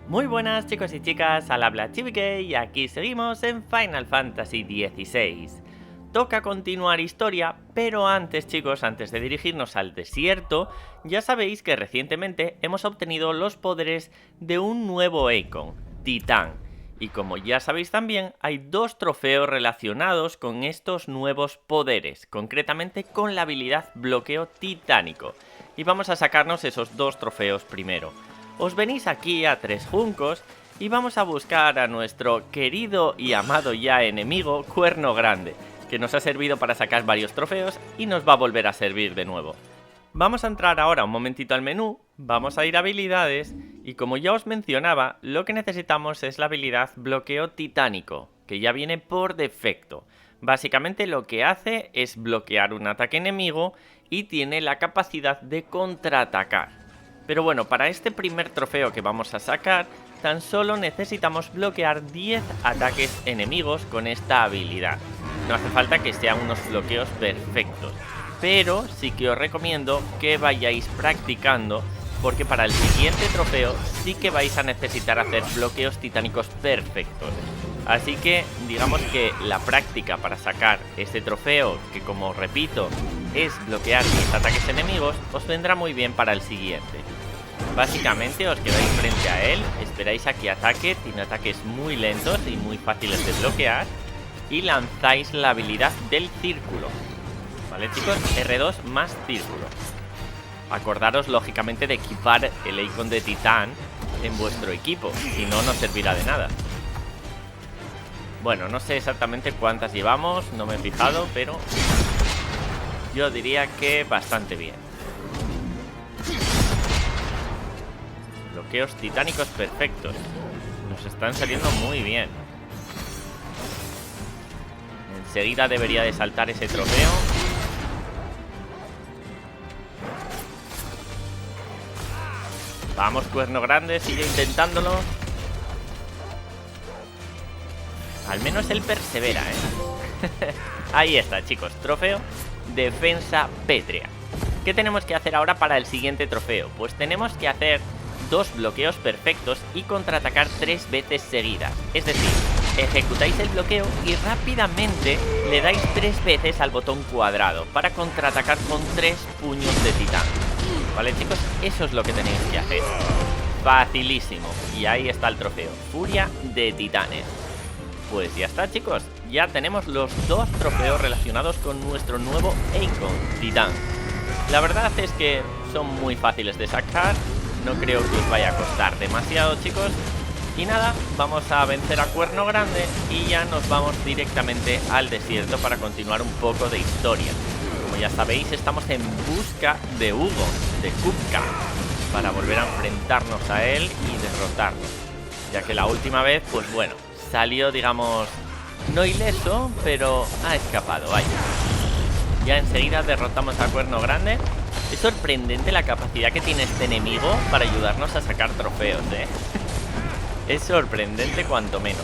Muy buenas chicos y chicas, al habla Chibique y aquí seguimos en Final Fantasy XVI. Toca continuar historia, pero antes chicos, antes de dirigirnos al desierto, ya sabéis que recientemente hemos obtenido los poderes de un nuevo Eikon, Titán. Y como ya sabéis también, hay dos trofeos relacionados con estos nuevos poderes, concretamente con la habilidad bloqueo titánico. Y vamos a sacarnos esos dos trofeos primero. Os venís aquí a Tres Juncos y vamos a buscar a nuestro querido y amado ya enemigo Cuerno Grande, que nos ha servido para sacar varios trofeos y nos va a volver a servir de nuevo. Vamos a entrar ahora un momentito al menú, vamos a ir a habilidades y como ya os mencionaba, lo que necesitamos es la habilidad bloqueo titánico, que ya viene por defecto. Básicamente lo que hace es bloquear un ataque enemigo y tiene la capacidad de contraatacar. Pero bueno, para este primer trofeo que vamos a sacar, tan solo necesitamos bloquear 10 ataques enemigos con esta habilidad. No hace falta que sean unos bloqueos perfectos, pero sí que os recomiendo que vayáis practicando, porque para el siguiente trofeo sí que vais a necesitar hacer bloqueos titánicos perfectos. Así que digamos que la práctica para sacar este trofeo, que como repito es bloquear 10 ataques enemigos, os vendrá muy bien para el siguiente. Básicamente os quedáis frente a él, esperáis a que ataque, tiene ataques muy lentos y muy fáciles de bloquear, y lanzáis la habilidad del círculo. ¿Vale chicos? R2 más círculo. Acordaros lógicamente de equipar el Eikon de Titán en vuestro equipo, si no, no servirá de nada. Bueno, no sé exactamente cuántas llevamos, no me he fijado, pero yo diría que bastante bien. Bloqueos titánicos perfectos. Nos están saliendo muy bien. Enseguida debería de saltar ese trofeo. Vamos, Cuerno Grande, sigue intentándolo. Al menos él persevera, ¿eh? Ahí está, chicos, trofeo defensa pétrea. ¿Qué tenemos que hacer ahora para el siguiente trofeo? Pues tenemos que hacer 2 bloqueos perfectos y contraatacar 3 veces seguidas. Es decir, ejecutáis el bloqueo y rápidamente le dais 3 veces al botón cuadrado para contraatacar con 3 puños de titán. ¿Vale chicos? Eso es lo que tenéis que hacer. Facilísimo. Y ahí está el trofeo, Furia de Titanes. Pues ya está chicos, ya tenemos los 2 trofeos relacionados con nuestro nuevo Eikon, Titán. La verdad es que son muy fáciles de sacar, no creo que os vaya a costar demasiado chicos. Y nada, vamos a vencer a Cuerno Grande y ya nos vamos directamente al desierto para continuar un poco de historia. Como ya sabéis, estamos en busca de Hugo, de Kupka, para volver a enfrentarnos a él y derrotarlo. Ya que la última vez, pues bueno, salió, digamos, no ileso, pero ha escapado, vaya. Ya enseguida derrotamos a Cuerno Grande. Es sorprendente la capacidad que tiene este enemigo para ayudarnos a sacar trofeos, ¿eh? Es sorprendente cuanto menos.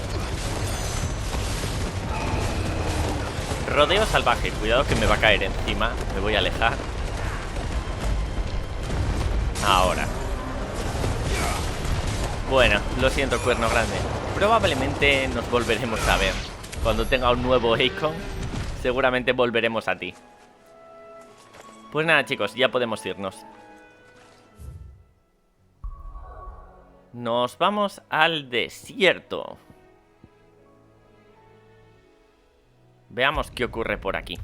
Rodeo salvaje, cuidado que me va a caer encima. Me voy a alejar. Ahora. Bueno, lo siento Cuerno Grande. Probablemente nos volveremos a ver. Cuando tenga un nuevo Eikon, seguramente volveremos a ti. Pues nada chicos, ya podemos irnos. Nos vamos al desierto. Veamos qué ocurre por aquí.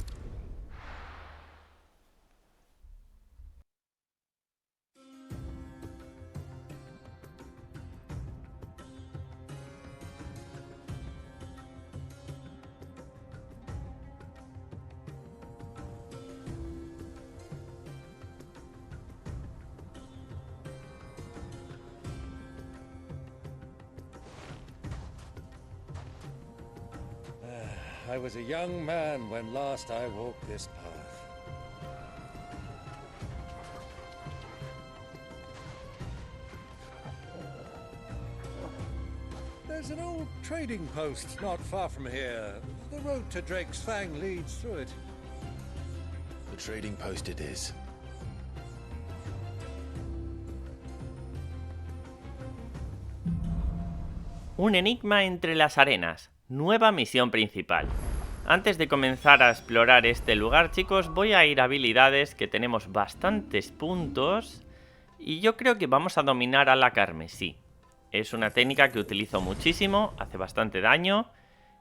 I was a young man when last I walked this path. There's an old trading post not far from here. The road to Drake's Fang leads through it. The trading post it is. Un enigma entre las arenas. Nueva misión principal. Antes de comenzar a explorar este lugar, chicos, voy a ir a habilidades, que tenemos bastantes puntos. Y yo creo que vamos a dominar a la carmesí. Es una técnica que utilizo muchísimo, hace bastante daño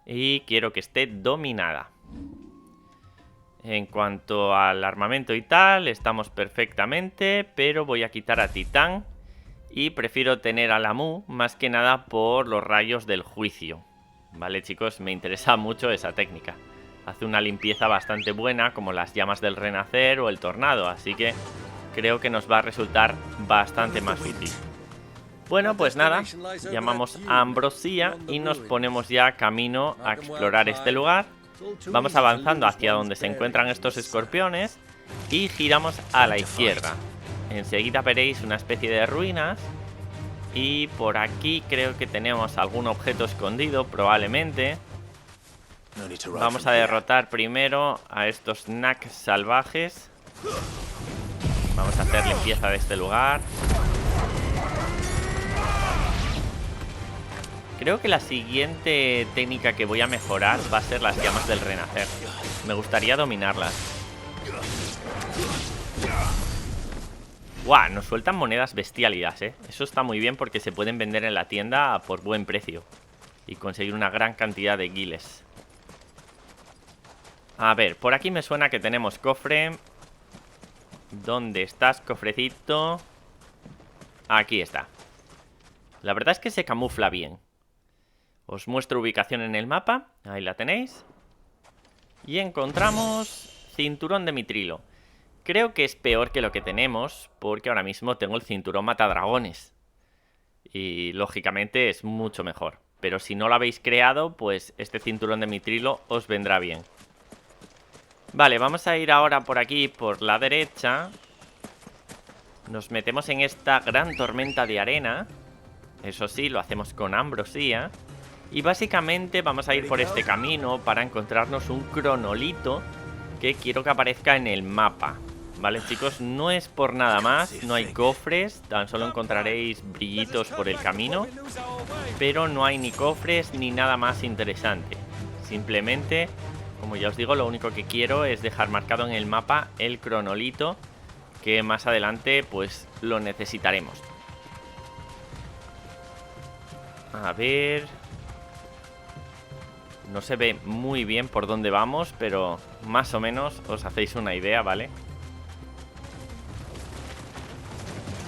y quiero que esté dominada. En cuanto al armamento y tal, estamos perfectamente, pero voy a quitar a Titán y prefiero tener a la Mu, más que nada por los rayos del juicio. Vale, chicos, me interesa mucho esa técnica. Hace una limpieza bastante buena, como las llamas del renacer o el tornado, así que creo que nos va a resultar bastante más útil. Bueno, pues nada, llamamos a Ambrosía y nos ponemos ya camino a explorar este lugar. Vamos avanzando hacia donde se encuentran estos escorpiones y giramos a la izquierda. Enseguida veréis una especie de ruinas y por aquí creo que tenemos algún objeto escondido, probablemente. Vamos a derrotar primero a estos Knacks salvajes. Vamos a hacer limpieza de este lugar. Creo que la siguiente técnica que voy a mejorar va a ser las llamas del renacer. Me gustaría dominarlas. ¡Guau! Nos sueltan monedas bestialidades, ¿eh? Eso está muy bien porque se pueden vender en la tienda por buen precio y conseguir una gran cantidad de guiles. A ver, por aquí me suena que tenemos cofre. ¿Dónde estás, cofrecito? Aquí está. La verdad es que se camufla bien. Os muestro ubicación en el mapa. Ahí la tenéis. Y encontramos cinturón de mitrilo. Creo que es peor que lo que tenemos, porque ahora mismo tengo el cinturón matadragones. Y lógicamente es mucho mejor. Pero si no lo habéis creado, pues este cinturón de mitrilo os vendrá bien. Vale, vamos a ir ahora por aquí, por la derecha. Nos metemos en esta gran tormenta de arena. Eso sí, lo hacemos con Ambrosía. Y básicamente vamos a ir por este camino para encontrarnos un cronolito que quiero que aparezca en el mapa. Vale, chicos, no es por nada más, no hay cofres, tan solo encontraréis brillitos por el camino, pero no hay ni cofres ni nada más interesante. Simplemente, como ya os digo, lo único que quiero es dejar marcado en el mapa el cronolito, que más adelante pues lo necesitaremos. A ver... No se ve muy bien por dónde vamos, pero más o menos os hacéis una idea, ¿vale?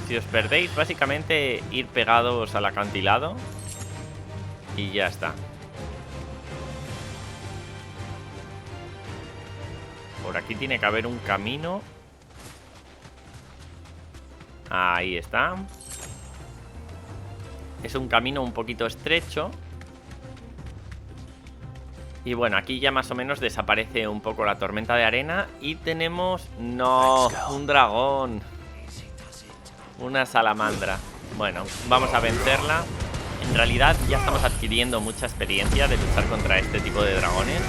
Si os perdéis, básicamente ir pegados al acantilado y ya está. Por aquí tiene que haber un camino. Ahí está. Es un camino un poquito estrecho. Y bueno, aquí ya más o menos desaparece un poco la tormenta de arena. Y tenemos... ¡No! Un dragón. Una salamandra. Bueno, vamos a vencerla. En realidad ya estamos adquiriendo mucha experiencia de luchar contra este tipo de dragones.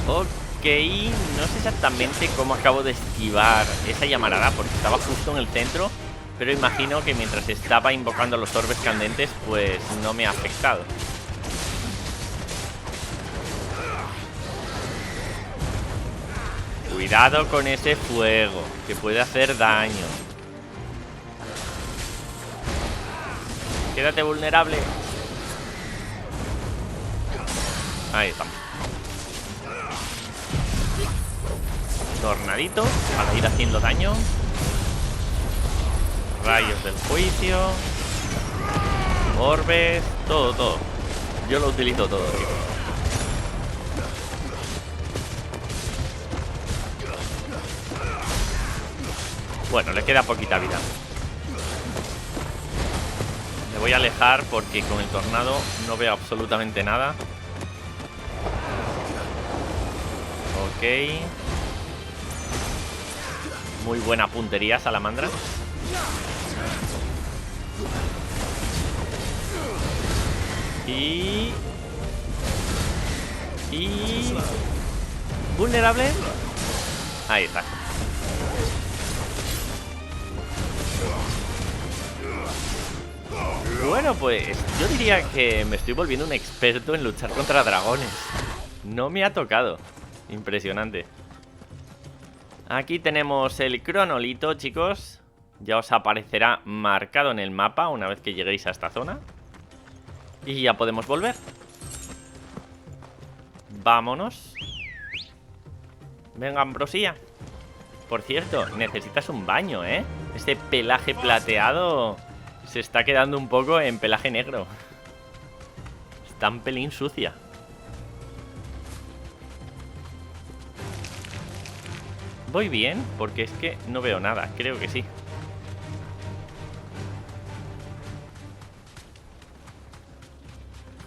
Ok, no sé exactamente cómo acabo de esquivar esa llamarada, porque estaba justo en el centro. Pero imagino que mientras estaba invocando los orbes candentes, pues no me ha afectado. Cuidado con ese fuego, que puede hacer daño. Quédate vulnerable. Ahí estamos. Tornadito para ir haciendo daño. Rayos del juicio. Orbes. Todo. Yo lo utilizo todo, chicos. Bueno, le queda poquita vida. Me voy a alejar porque con el tornado no veo absolutamente nada. Ok. Muy buena puntería, salamandra. Y vulnerable. Ahí está. Bueno, pues yo diría que me estoy volviendo un experto en luchar contra dragones. No me ha tocado. Impresionante. Aquí tenemos el cronolito, chicos. Ya os aparecerá marcado en el mapa una vez que lleguéis a esta zona. Y ya podemos volver. Vámonos. Venga, Ambrosía. Por cierto, necesitas un baño, ¿eh? Este pelaje plateado se está quedando un poco en pelaje negro. Está un pelín sucia. ¿Voy bien? Porque es que no veo nada. Creo que sí.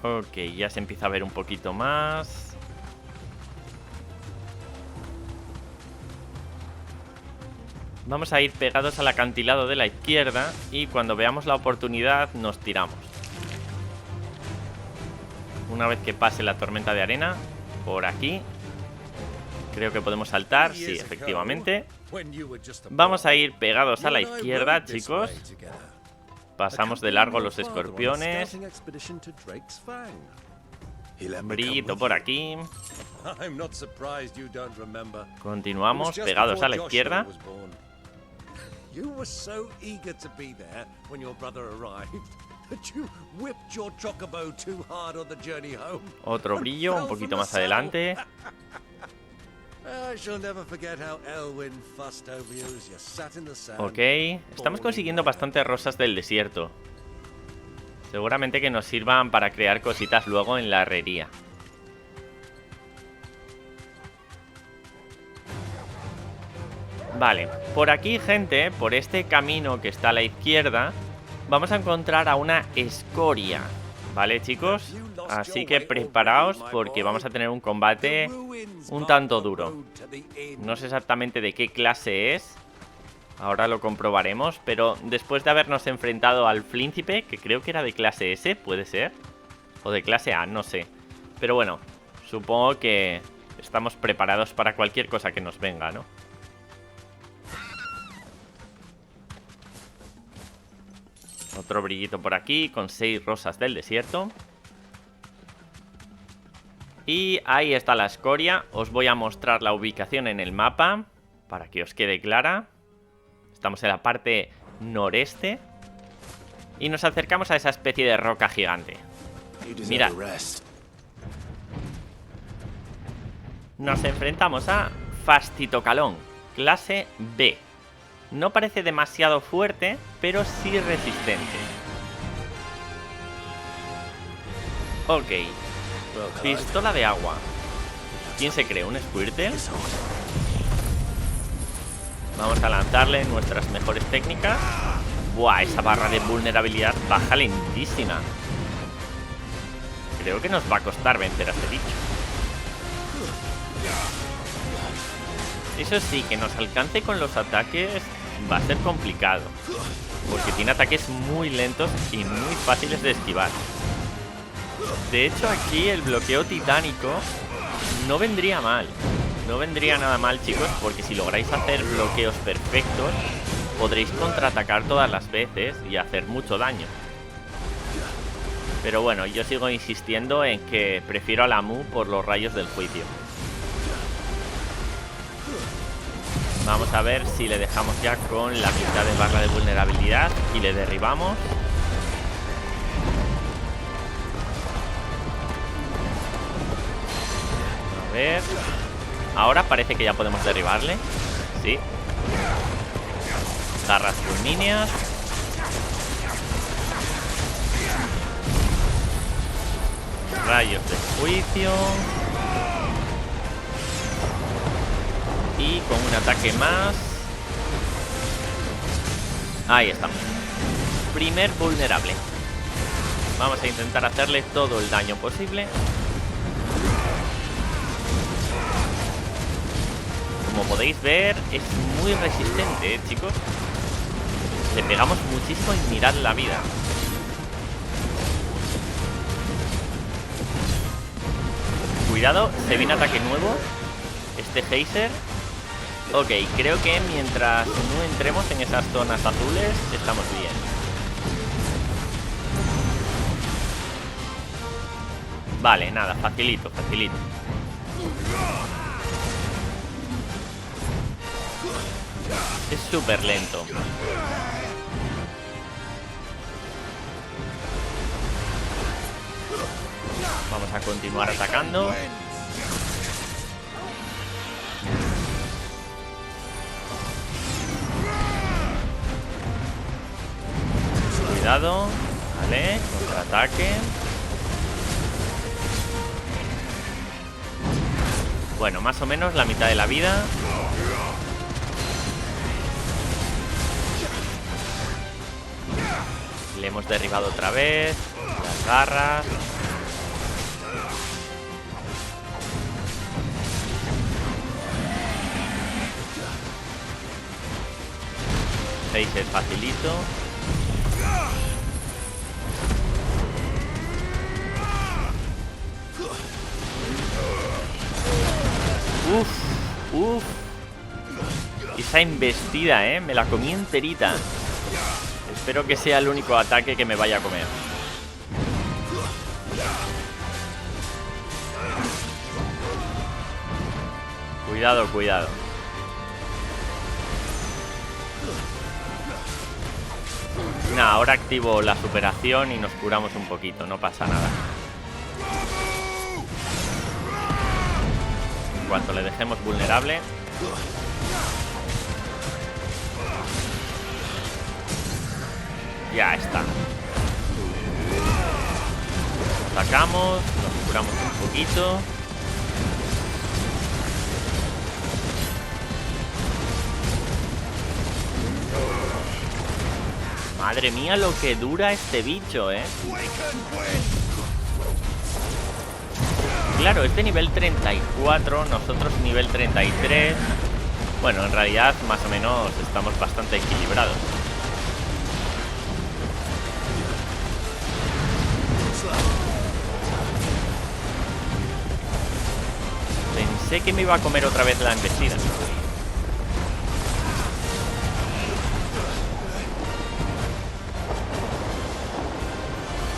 Ok, ya se empieza a ver un poquito más. Vamos a ir pegados al acantilado de la izquierda y cuando veamos la oportunidad nos tiramos. Una vez que pase la tormenta de arena, por aquí. Creo que podemos saltar, sí, efectivamente. Vamos a ir pegados a la izquierda, chicos. Pasamos de largo los escorpiones. Brillito por aquí. Continuamos pegados a la izquierda. Otro brillo, un poquito más adelante. Ok, estamos consiguiendo bastantes rosas del desierto. Seguramente que nos sirvan para crear cositas luego en la herrería. Vale, por aquí, gente, por este camino que está a la izquierda, vamos a encontrar a una escoria. ¿Vale, chicos? Así que preparaos porque vamos a tener un combate un tanto duro. No sé exactamente de qué clase es. Ahora lo comprobaremos. Pero después de habernos enfrentado al príncipe, que creo que era de clase S, puede ser. O de clase A, no sé. Pero bueno, supongo que estamos preparados para cualquier cosa que nos venga, ¿no? Otro brillito por aquí con 6 rosas del desierto. Y ahí está la escoria. Os voy a mostrar la ubicación en el mapa para que os quede clara. Estamos en la parte noreste. Y nos acercamos a esa especie de roca gigante. Mirad. Nos enfrentamos a Fastitocalón, clase B. No parece demasiado fuerte, pero sí resistente. Ok. Pistola de agua. ¿Quién se cree? ¿Un Squirtle? Vamos a lanzarle nuestras mejores técnicas. Buah, esa barra de vulnerabilidad baja lentísima. Creo que nos va a costar vencer a este bicho. Eso sí, que nos alcance con los ataques va a ser complicado, porque tiene ataques muy lentos y muy fáciles de esquivar. De hecho, aquí el bloqueo titánico no vendría mal. No vendría nada mal, chicos, porque si lográis hacer bloqueos perfectos, podréis contraatacar todas las veces y hacer mucho daño. Pero bueno, yo sigo insistiendo en que prefiero a la Mu por los rayos del juicio. Vamos a ver si le dejamos ya con la mitad de barra de vulnerabilidad y le derribamos. A ver. Ahora parece que ya podemos derribarle. Sí. Garras fulmíneas. Rayos de juicio. Y con un ataque más. Ahí estamos. Primer vulnerable. Vamos a intentar hacerle todo el daño posible. Como podéis ver, es muy resistente, chicos. Le pegamos muchísimo y mirad la vida. Cuidado, se viene ataque nuevo. Este geyser. Ok, creo que mientras no entremos en esas zonas azules, estamos bien. Vale, nada, facilito, facilito. Es súper lento. Vamos a continuar atacando. Cuidado. Vale, contraataque. Bueno, más o menos la mitad de la vida. Le hemos derribado otra vez. Las garras. Es facilito. Uf. Esa embestida, me la comí enterita. Espero que sea el único ataque que me vaya a comer. Cuidado, cuidado. Nah, ahora activo la superación y nos curamos un poquito, no pasa nada. En cuanto le dejemos vulnerable. Ya está. Atacamos, nos curamos un poquito. Madre mía lo que dura este bicho, Claro, este nivel 34, nosotros nivel 33. Bueno, en realidad más o menos estamos bastante equilibrados. Pensé que me iba a comer otra vez la embestida.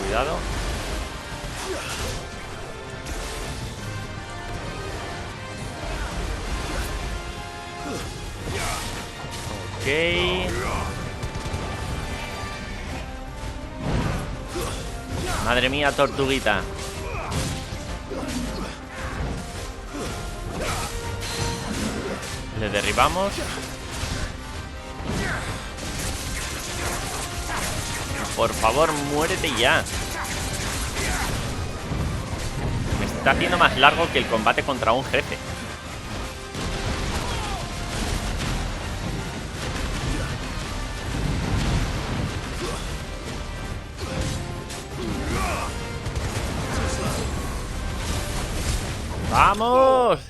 Cuidado. Ok. Madre mía, tortuguita. Le derribamos. Por favor, muérete ya. Me está haciendo más largo que el combate contra un jefe. ¡Vamos!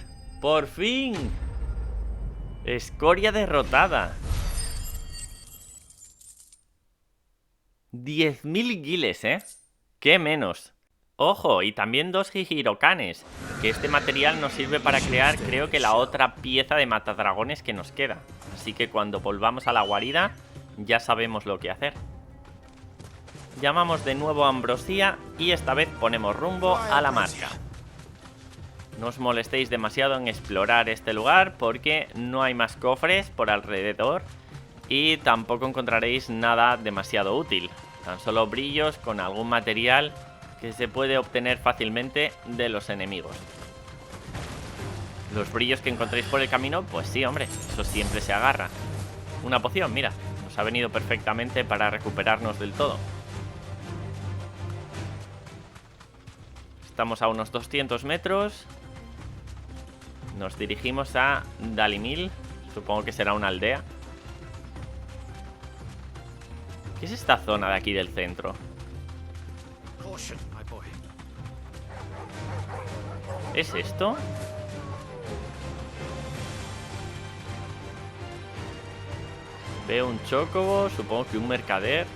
¡Por fin! Escoria derrotada. 10.000 guiles, ¿Qué menos? Ojo, y también 2 Hihirokanes, que este material nos sirve para crear, creo que la otra pieza de matadragones que nos queda. Así que cuando volvamos a la guarida, ya sabemos lo que hacer. Llamamos de nuevo a Ambrosía y esta vez ponemos rumbo a la marca. No os molestéis demasiado en explorar este lugar porque no hay más cofres por alrededor y tampoco encontraréis nada demasiado útil. Tan solo brillos con algún material que se puede obtener fácilmente de los enemigos. Los brillos que encontréis por el camino, pues sí, hombre, eso siempre se agarra. Una poción, mira, nos ha venido perfectamente para recuperarnos del todo. Estamos a unos 200 metros. Nos dirigimos a Dalimil. Supongo que será una aldea. ¿Qué es esta zona de aquí del centro? ¿Es esto? Veo un chocobo, supongo que un mercader.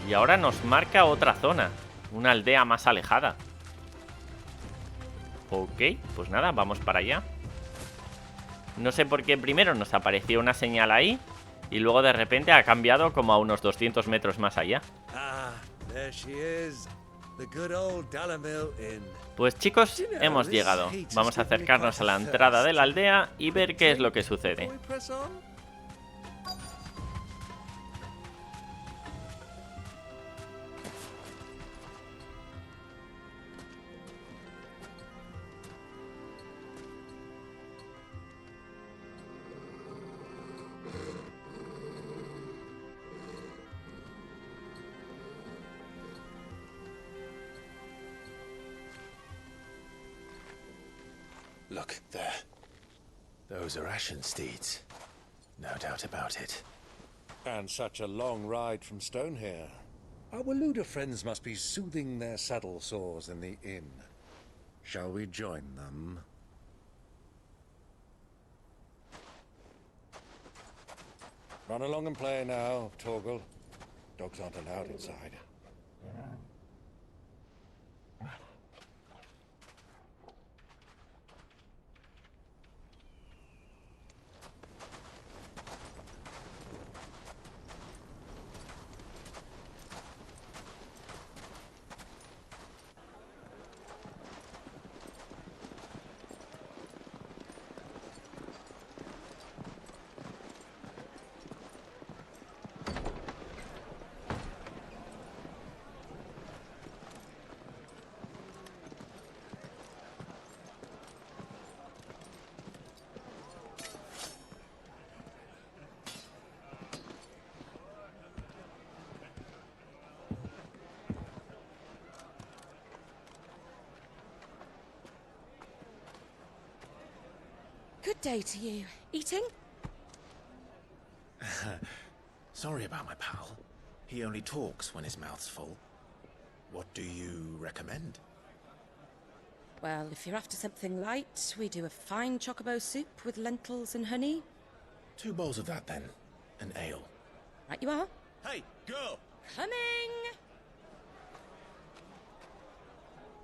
Y ahora nos marca otra zona. Una aldea más alejada. Ok, pues nada, vamos para allá. No sé por qué primero nos apareció una señal ahí y luego de repente ha cambiado como a unos 200 metros más allá. Ah, there she is. The good old Dalamil Inn. Pues chicos, hemos llegado. Vamos a acercarnos a la entrada de la aldea y ver qué es lo que sucede. Before we press on? Look, there. Those are Ashen steeds. No doubt about it. And such a long ride from Stonehair. Our Waluda friends must be soothing their saddle sores in the inn. Shall we join them? Run along and play now, Torgal. Dogs aren't allowed inside. Good day to you. Eating? Sorry about my pal. He only talks when his mouth's full. What do you recommend? Well, if you're after something light, we do a fine chocobo soup with lentils and honey. 2 bowls of that then. An ale. Right you are. Hey, girl! Coming!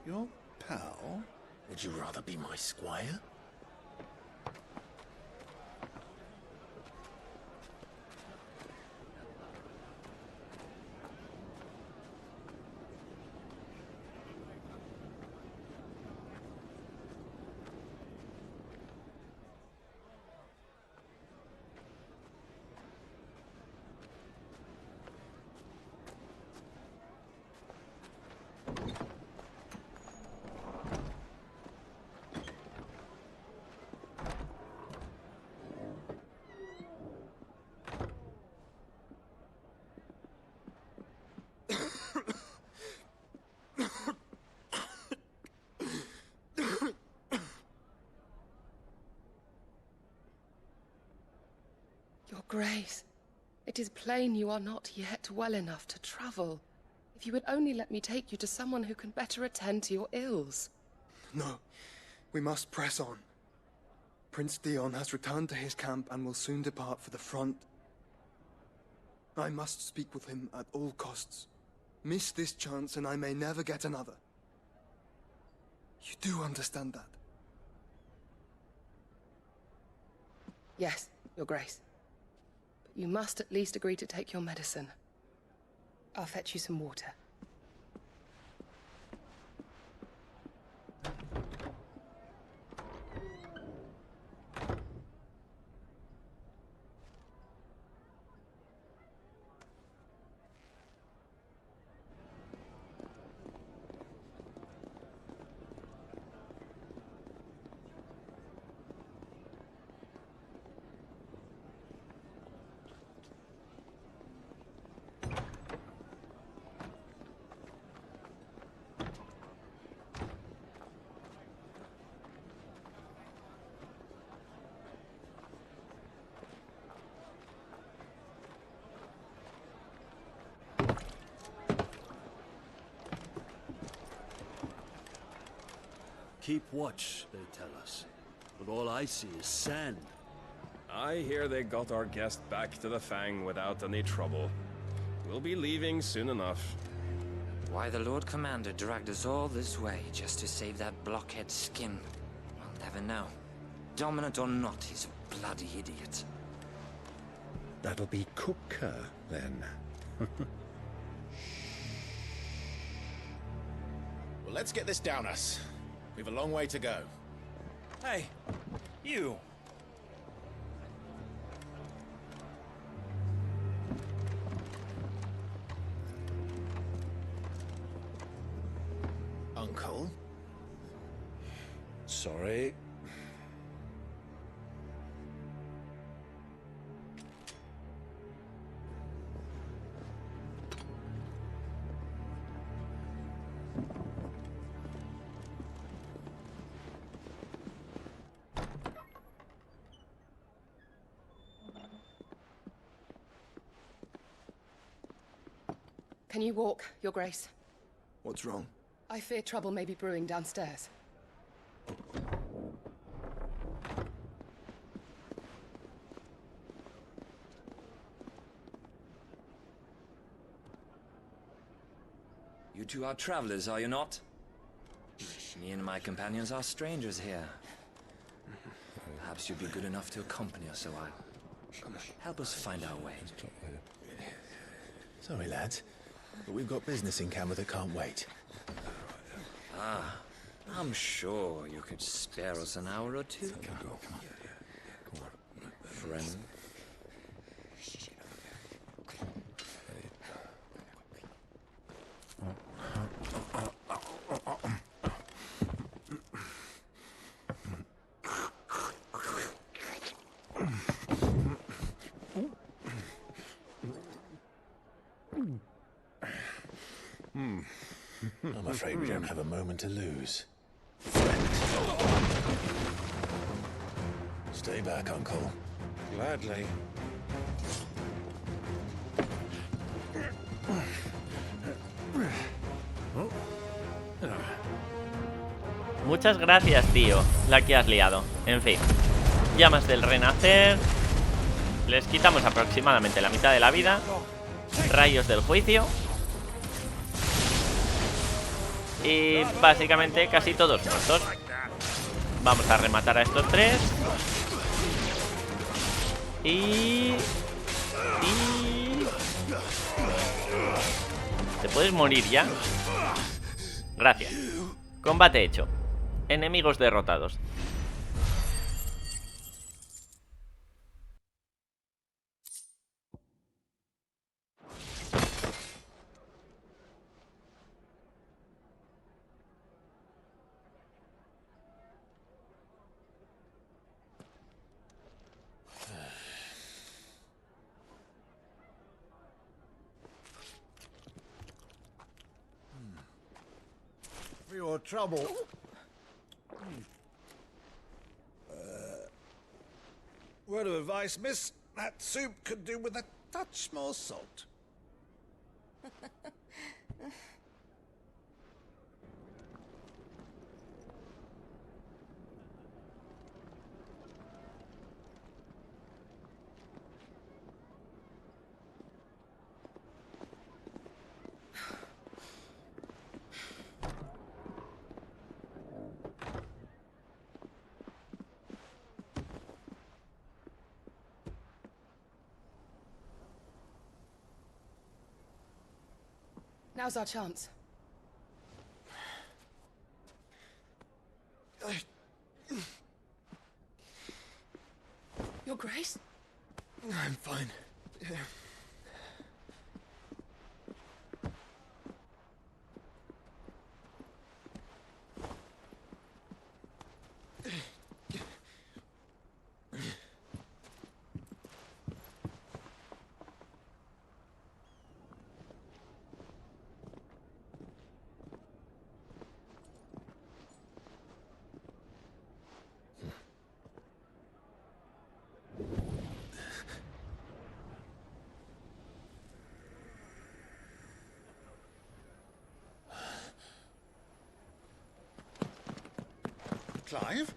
Your pal? Would you rather be my squire? Your Grace, it is plain you are not yet well enough to travel. If you would only let me take you to someone who can better attend to your ills. No, we must press on. Prince Dion has returned to his camp and will soon depart for the front. I must speak with him at all costs. Miss this chance and I may never get another. You do understand that? Yes, Your Grace. But you must at least agree to take your medicine. I'll fetch you some water. Keep watch, they tell us. But all I see is sand. I hear they got our guest back to the Fang without any trouble. We'll be leaving soon enough. Why the Lord Commander dragged us all this way just to save that blockhead skin, I'll never know. Dominant or not, he's a bloody idiot. That'll be Cooker, then. let's get this down us. We've a long way to go. Hey, you. Uncle? Sorry. Can you walk, Your Grace? What's wrong? I fear trouble may be brewing downstairs. You two are travelers, are you not? Me and my companions are strangers here. Perhaps you'd be good enough to accompany us a while. Help us find our way. Sorry, lads, but we've got business in Camber that can't wait. Ah, I'm sure you could spare us an hour or two. Friend. I'm afraid we don't have a moment to lose. Stay back, Uncle. Gladly. Muchas gracias, tío. La que has liado. En fin. Llamas del renacer. Les quitamos aproximadamente la mitad de la vida. Rayos del juicio. Y básicamente casi todos muertos. Vamos a rematar a estos tres. Y... ¿Te puedes morir ya? Gracias. Combate hecho. Enemigos derrotados. For your trouble. Word of advice, miss. That soup could do with a touch more salt. Now's our chance. Your Grace? I'm fine. Yeah. Clive?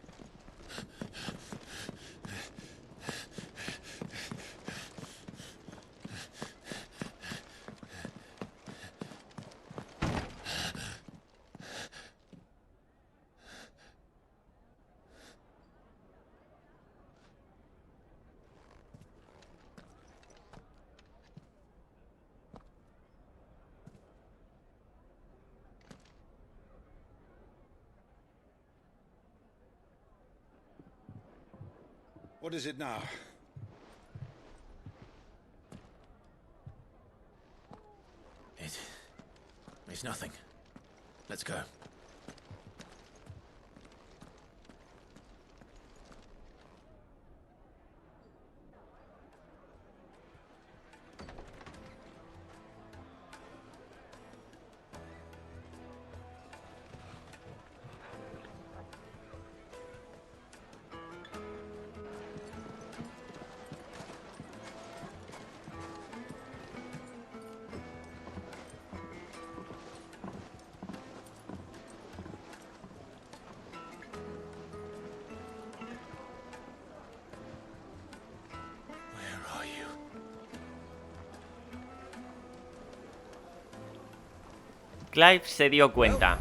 What is it now? It's nothing. Let's go. Clive se dio cuenta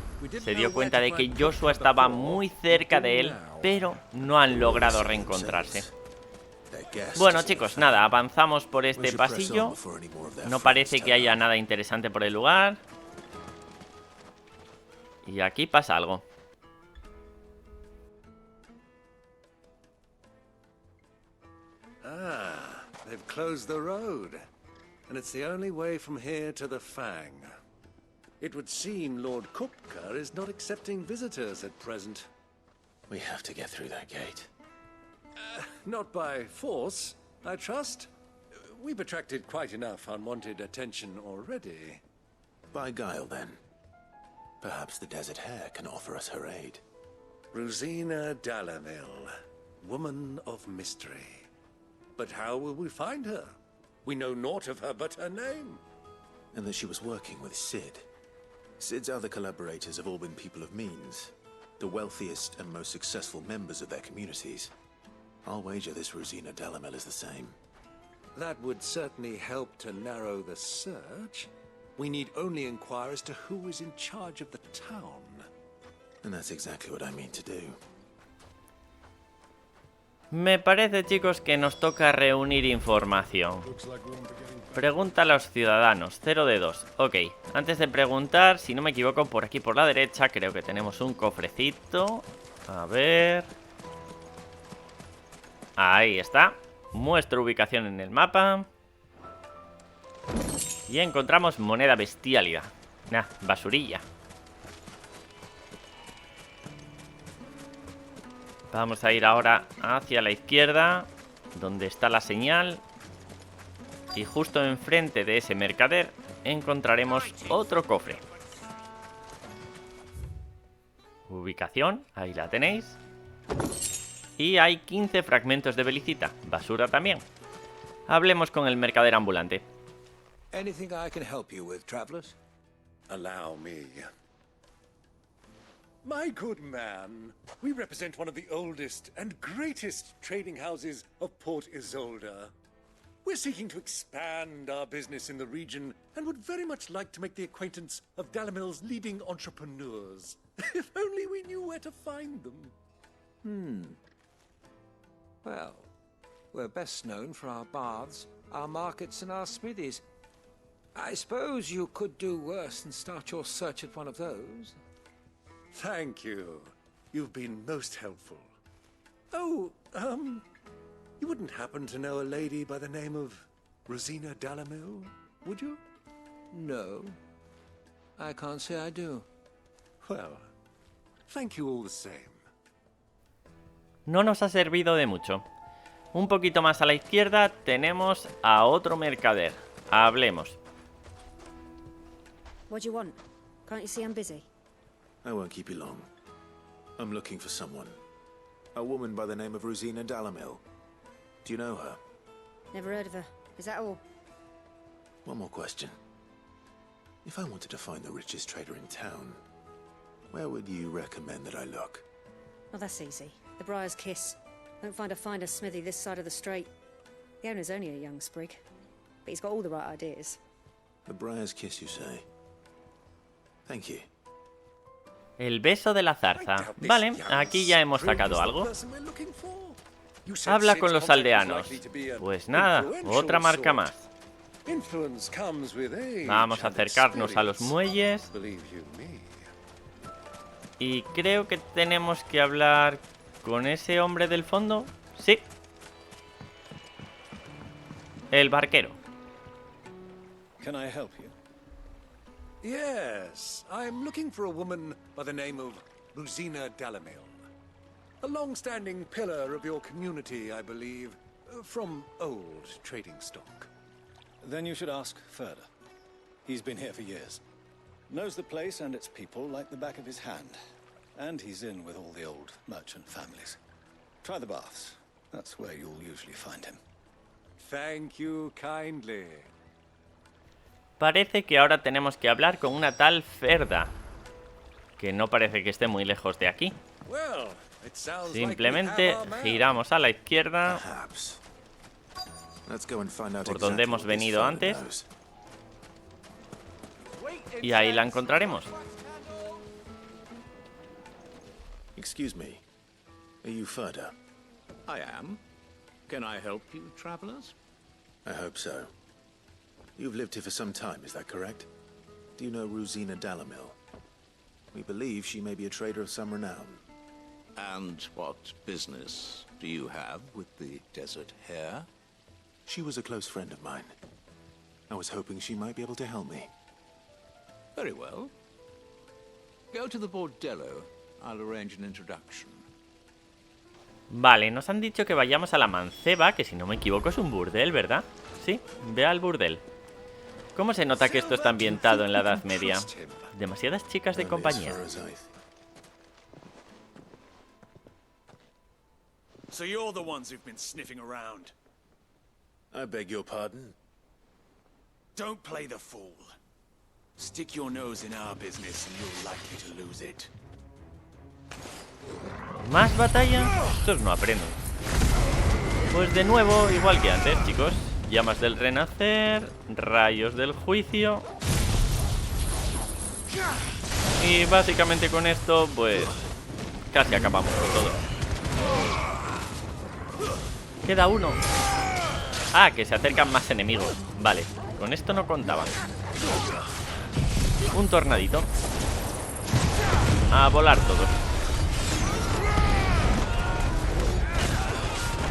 de que Joshua estaba muy cerca de él, pero no han logrado reencontrarse. Bueno, chicos, nada, avanzamos por este pasillo. No parece que haya nada interesante por el lugar. Y aquí pasa algo. Ah, they've closed the road. And it's the only way from here to the Fang. It would seem Lord Kupka is not accepting visitors at present. We have to get through that gate. Not by force, I trust. We've attracted quite enough unwanted attention already. By guile, then. Perhaps the Desert Hare can offer us her aid. Rosina Dalamil, woman of mystery. But how will we find her? We know naught of her but her name. And that she was working with Sid. Sid's other collaborators have all been people of means, the wealthiest and most successful members of their communities. I'll wager this Rosina Dalamil is the same. That would certainly help to narrow the search. We need only inquire as to who is in charge of the town. And that's exactly what I mean to do. Me parece, chicos, que nos toca reunir información. Pregunta a los ciudadanos, 0 de 2. Ok, antes de preguntar, si no me equivoco, por aquí por la derecha creo que tenemos un cofrecito. A ver... Ahí está. Muestra ubicación en el mapa. Y encontramos moneda bestiálida. Nah, basurilla. Vamos a ir ahora hacia la izquierda, donde está la señal. Y justo enfrente de ese mercader encontraremos otro cofre. Ubicación, ahí la tenéis. Y hay 15 fragmentos de belicita, basura también. Hablemos con el mercader ambulante. Anything I can help you with, travelers? Allow me. My good man, we represent one of the oldest and greatest trading houses of Port Isolde. We're seeking to expand our business in the region and would very much like to make the acquaintance of Dalamil's leading entrepreneurs. If only we knew where to find them. Well, we're best known for our baths, our markets and our smithies. I suppose you could do worse than start your search at one of those. Thank you. You've been most helpful. Oh, you wouldn't happen to know a lady by the name of Rosina Dalamil, would you? No. I can't say I do. Well, thank you all the same. No nos ha servido de mucho. Un poquito más a la izquierda tenemos a otro mercader. Hablemos. What do you want? Can't you see I'm busy? I won't keep you long. I'm looking for someone. A woman by the name of Rosina Dalamil. Do you know her? Never heard of her. Is that all? One more question. If I wanted to find the richest trader in town, where would you recommend that I look? Oh, that's easy. The Briar's Kiss. Don't find a finer smithy this side of the strait. The owner's only a young sprig, but he's got all the right ideas. The Briar's Kiss, you say? Thank you. El beso de la zarza. Vale, aquí ya hemos sacado algo. Habla con los aldeanos. Pues nada, otra marca más. Vamos a acercarnos a los muelles. Y creo que tenemos que hablar con ese hombre del fondo. Sí, el barquero. Can I help you? Yes, I'm looking for a woman by the name of Rosina Dalamil. A long-standing pillar of your community, I believe, from old trading stock. Then you should ask Ferda. He's been here for years. Knows the place and its people like the back of his hand. And he's in with all the old merchant families. Try the baths. That's where you'll usually find him. Thank you kindly. Parece que ahora tenemos que hablar con una tal Ferda, que no parece que esté muy lejos de aquí. Simplemente giramos a la izquierda, por donde hemos venido antes, y ahí la encontraremos. Excuse me. Are you Ferda? I am. Can I help you, travelers? I hope so. You've lived here for some time, is that correct? Do you know Rosina Dalamil? We believe she may be a trader of some renown. And what business do you have with the Desert Hare? She was a close friend of mine. I was hoping she might be able to help me. Very well. Go to the Bordello. I'll arrange an introduction. Vale, nos han dicho que vayamos a la Manceba, que si no me equivoco es un burdel, ¿verdad? Sí, ve al burdel. ¿Cómo se nota que esto está ambientado en la Edad Media? Demasiadas chicas de compañía. So you're the ones who've been sniffing around. I beg your pardon? Don't play the fool. Stick your nose in our business and you're likely to lose it. ¿Más batalla? Estos no aprenden. Pues de nuevo, igual que antes, chicos. Llamas del renacer, rayos del juicio. Y básicamente con esto, pues casi acabamos con todo. Queda uno. Ah, que se acercan más enemigos. Vale, con esto no contaban. Un tornadito. A volar todos.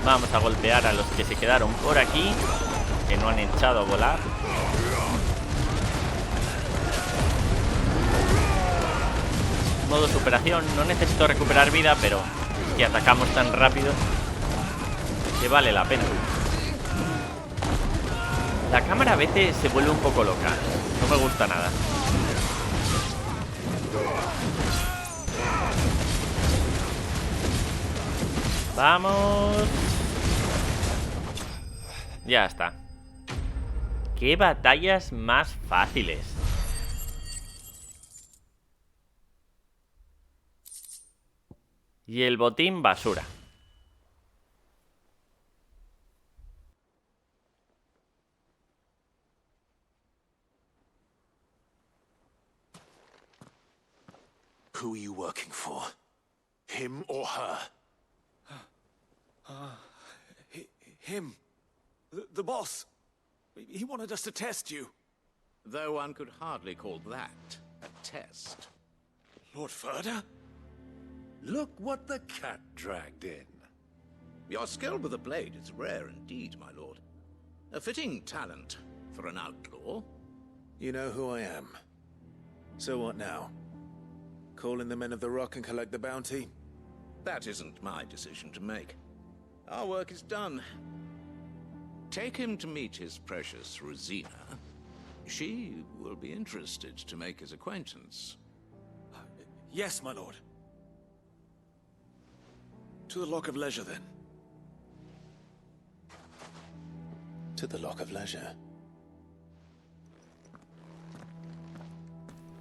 Vamos a golpear a los que se quedaron por aquí, que no han echado a volar. Modo superación. No necesito recuperar vida, pero es que atacamos tan rápido que vale la pena. La cámara a veces se vuelve un poco loca. No me gusta nada. Vamos. Ya está. ¡Qué batallas más fáciles! Y el botín basura. Who are you working for? Him or her? Him. The boss. He wanted us to test you. Though one could hardly call that a test. Lord Ferda? Look what the cat dragged in. Your skill with the blade is rare indeed, my lord. A fitting talent for an outlaw. You know who I am. So what now? Call in the Men of the Rock and collect the bounty? That isn't my decision to make. Our work is done. Take him to meet his precious Rosina. She will be interested to make his acquaintance. Yes, my lord. To the Lock of Leisure, then. To the Lock of Leisure.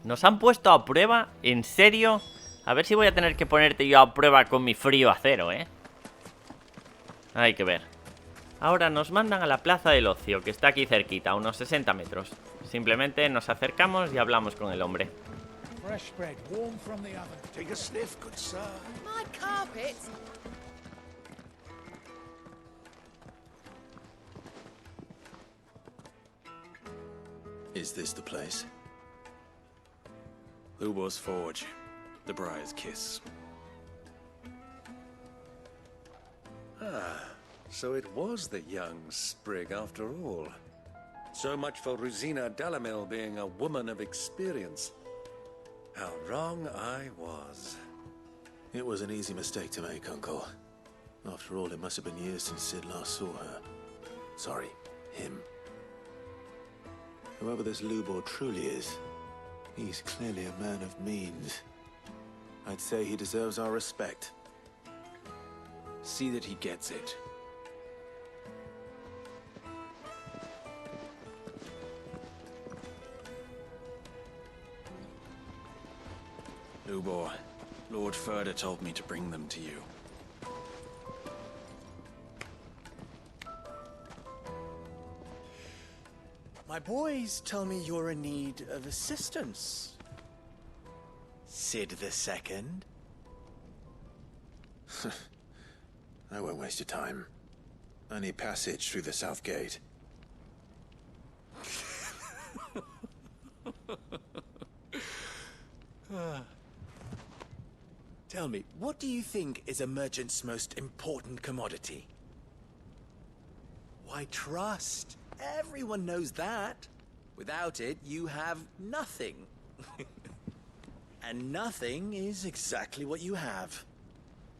Nos han puesto a prueba, ¿en serio? A ver si voy a tener que ponerte yo a prueba con mi frío acero, ¿eh? Hay que ver. Ahora nos mandan a la Plaza del Ocio, que está aquí cerquita, a unos 60 metros. Simplemente nos acercamos y hablamos con el hombre. Fresh bread, warm from the oven. Take a sniff, good sir. My carpet. Is this the place? Ubor's Forge. The Briar's Kiss. So it was the young sprig after all. So much for Rosina Dalamil being a woman of experience. How wrong I was. It was an easy mistake to make, Uncle. After all, it must have been years since Sid last saw her. Sorry, him. Whoever this Lubor truly is, he's clearly a man of means. I'd say he deserves our respect. See that he gets it. Lubor, Lord Furder told me to bring them to you. My boys tell me you're in need of assistance. Sid the Second? I won't waste your time. I need passage through the south gate. Tell me, what do you think is a merchant's most important commodity? Why, trust. Everyone knows that. Without it, you have nothing. And nothing is exactly what you have.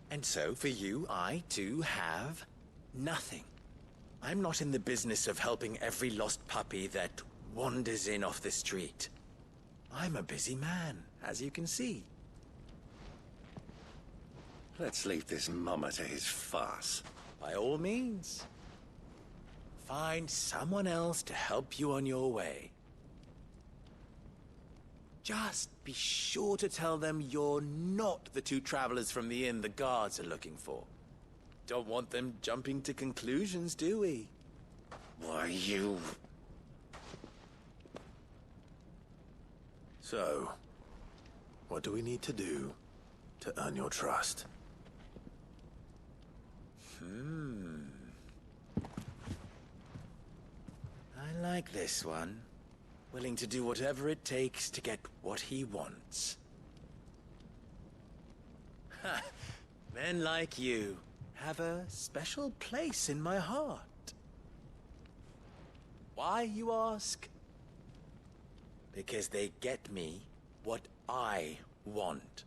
And so, for you, I, too, have nothing. I'm not in the business of helping every lost puppy that wanders in off the street. I'm a busy man, as you can see. Let's leave this mummer to his farce. By all means. Find someone else to help you on your way. Just be sure to tell them you're not the two travelers from the inn the guards are looking for. Don't want them jumping to conclusions, do we? Why, you... So, what do we need to do to earn your trust? I like this one. Willing to do whatever it takes to get what he wants. Ha! Men like you have a special place in my heart. Why, you ask? Because they get me what I want.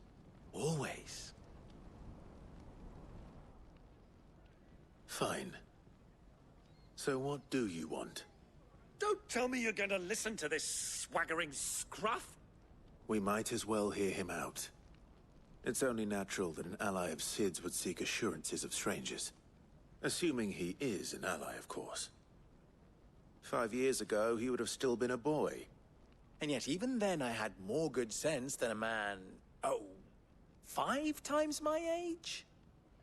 Always. Fine. So what do you want? Don't tell me you're going to listen to this swaggering scruff! We might as well hear him out. It's only natural that an ally of Sid's would seek assurances of strangers. Assuming he is an ally, of course. 5 years ago, he would have still been a boy. And yet even then I had more good sense than a man... 5 times my age?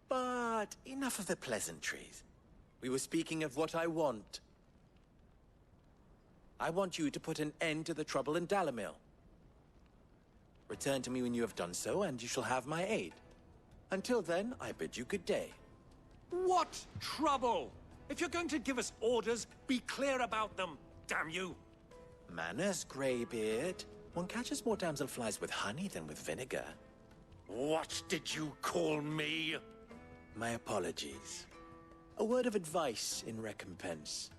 But enough of the pleasantries. We were speaking of what I want. I want you to put an end to the trouble in Dalamil. Return to me when you have done so, and you shall have my aid. Until then, I bid you good day. What trouble? If you're going to give us orders, be clear about them, damn you! Manners, Greybeard. One catches more damselflies with honey than with vinegar. What did you call me? My apologies. A word of advice in recompense.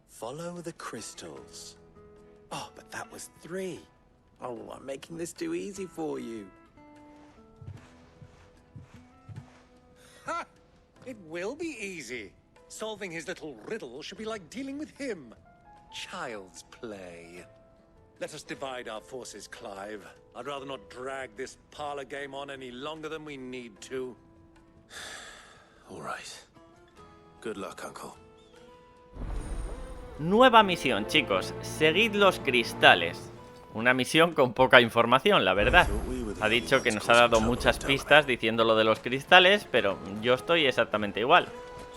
Follow the crystals. Oh, but that was 3. Oh, I'm making this too easy for you. Ha! It will be easy. Solving his little riddle should be like dealing with him. Child's play. Let us divide our forces, Clive. I'd rather not drag this parlor game on any longer than we need to. All right. Good luck, Uncle. Nueva misión, chicos. Seguid los cristales. Una misión con poca información, la verdad. Ha dicho que nos ha dado muchas pistas diciendo lo de los cristales, pero yo estoy exactamente igual.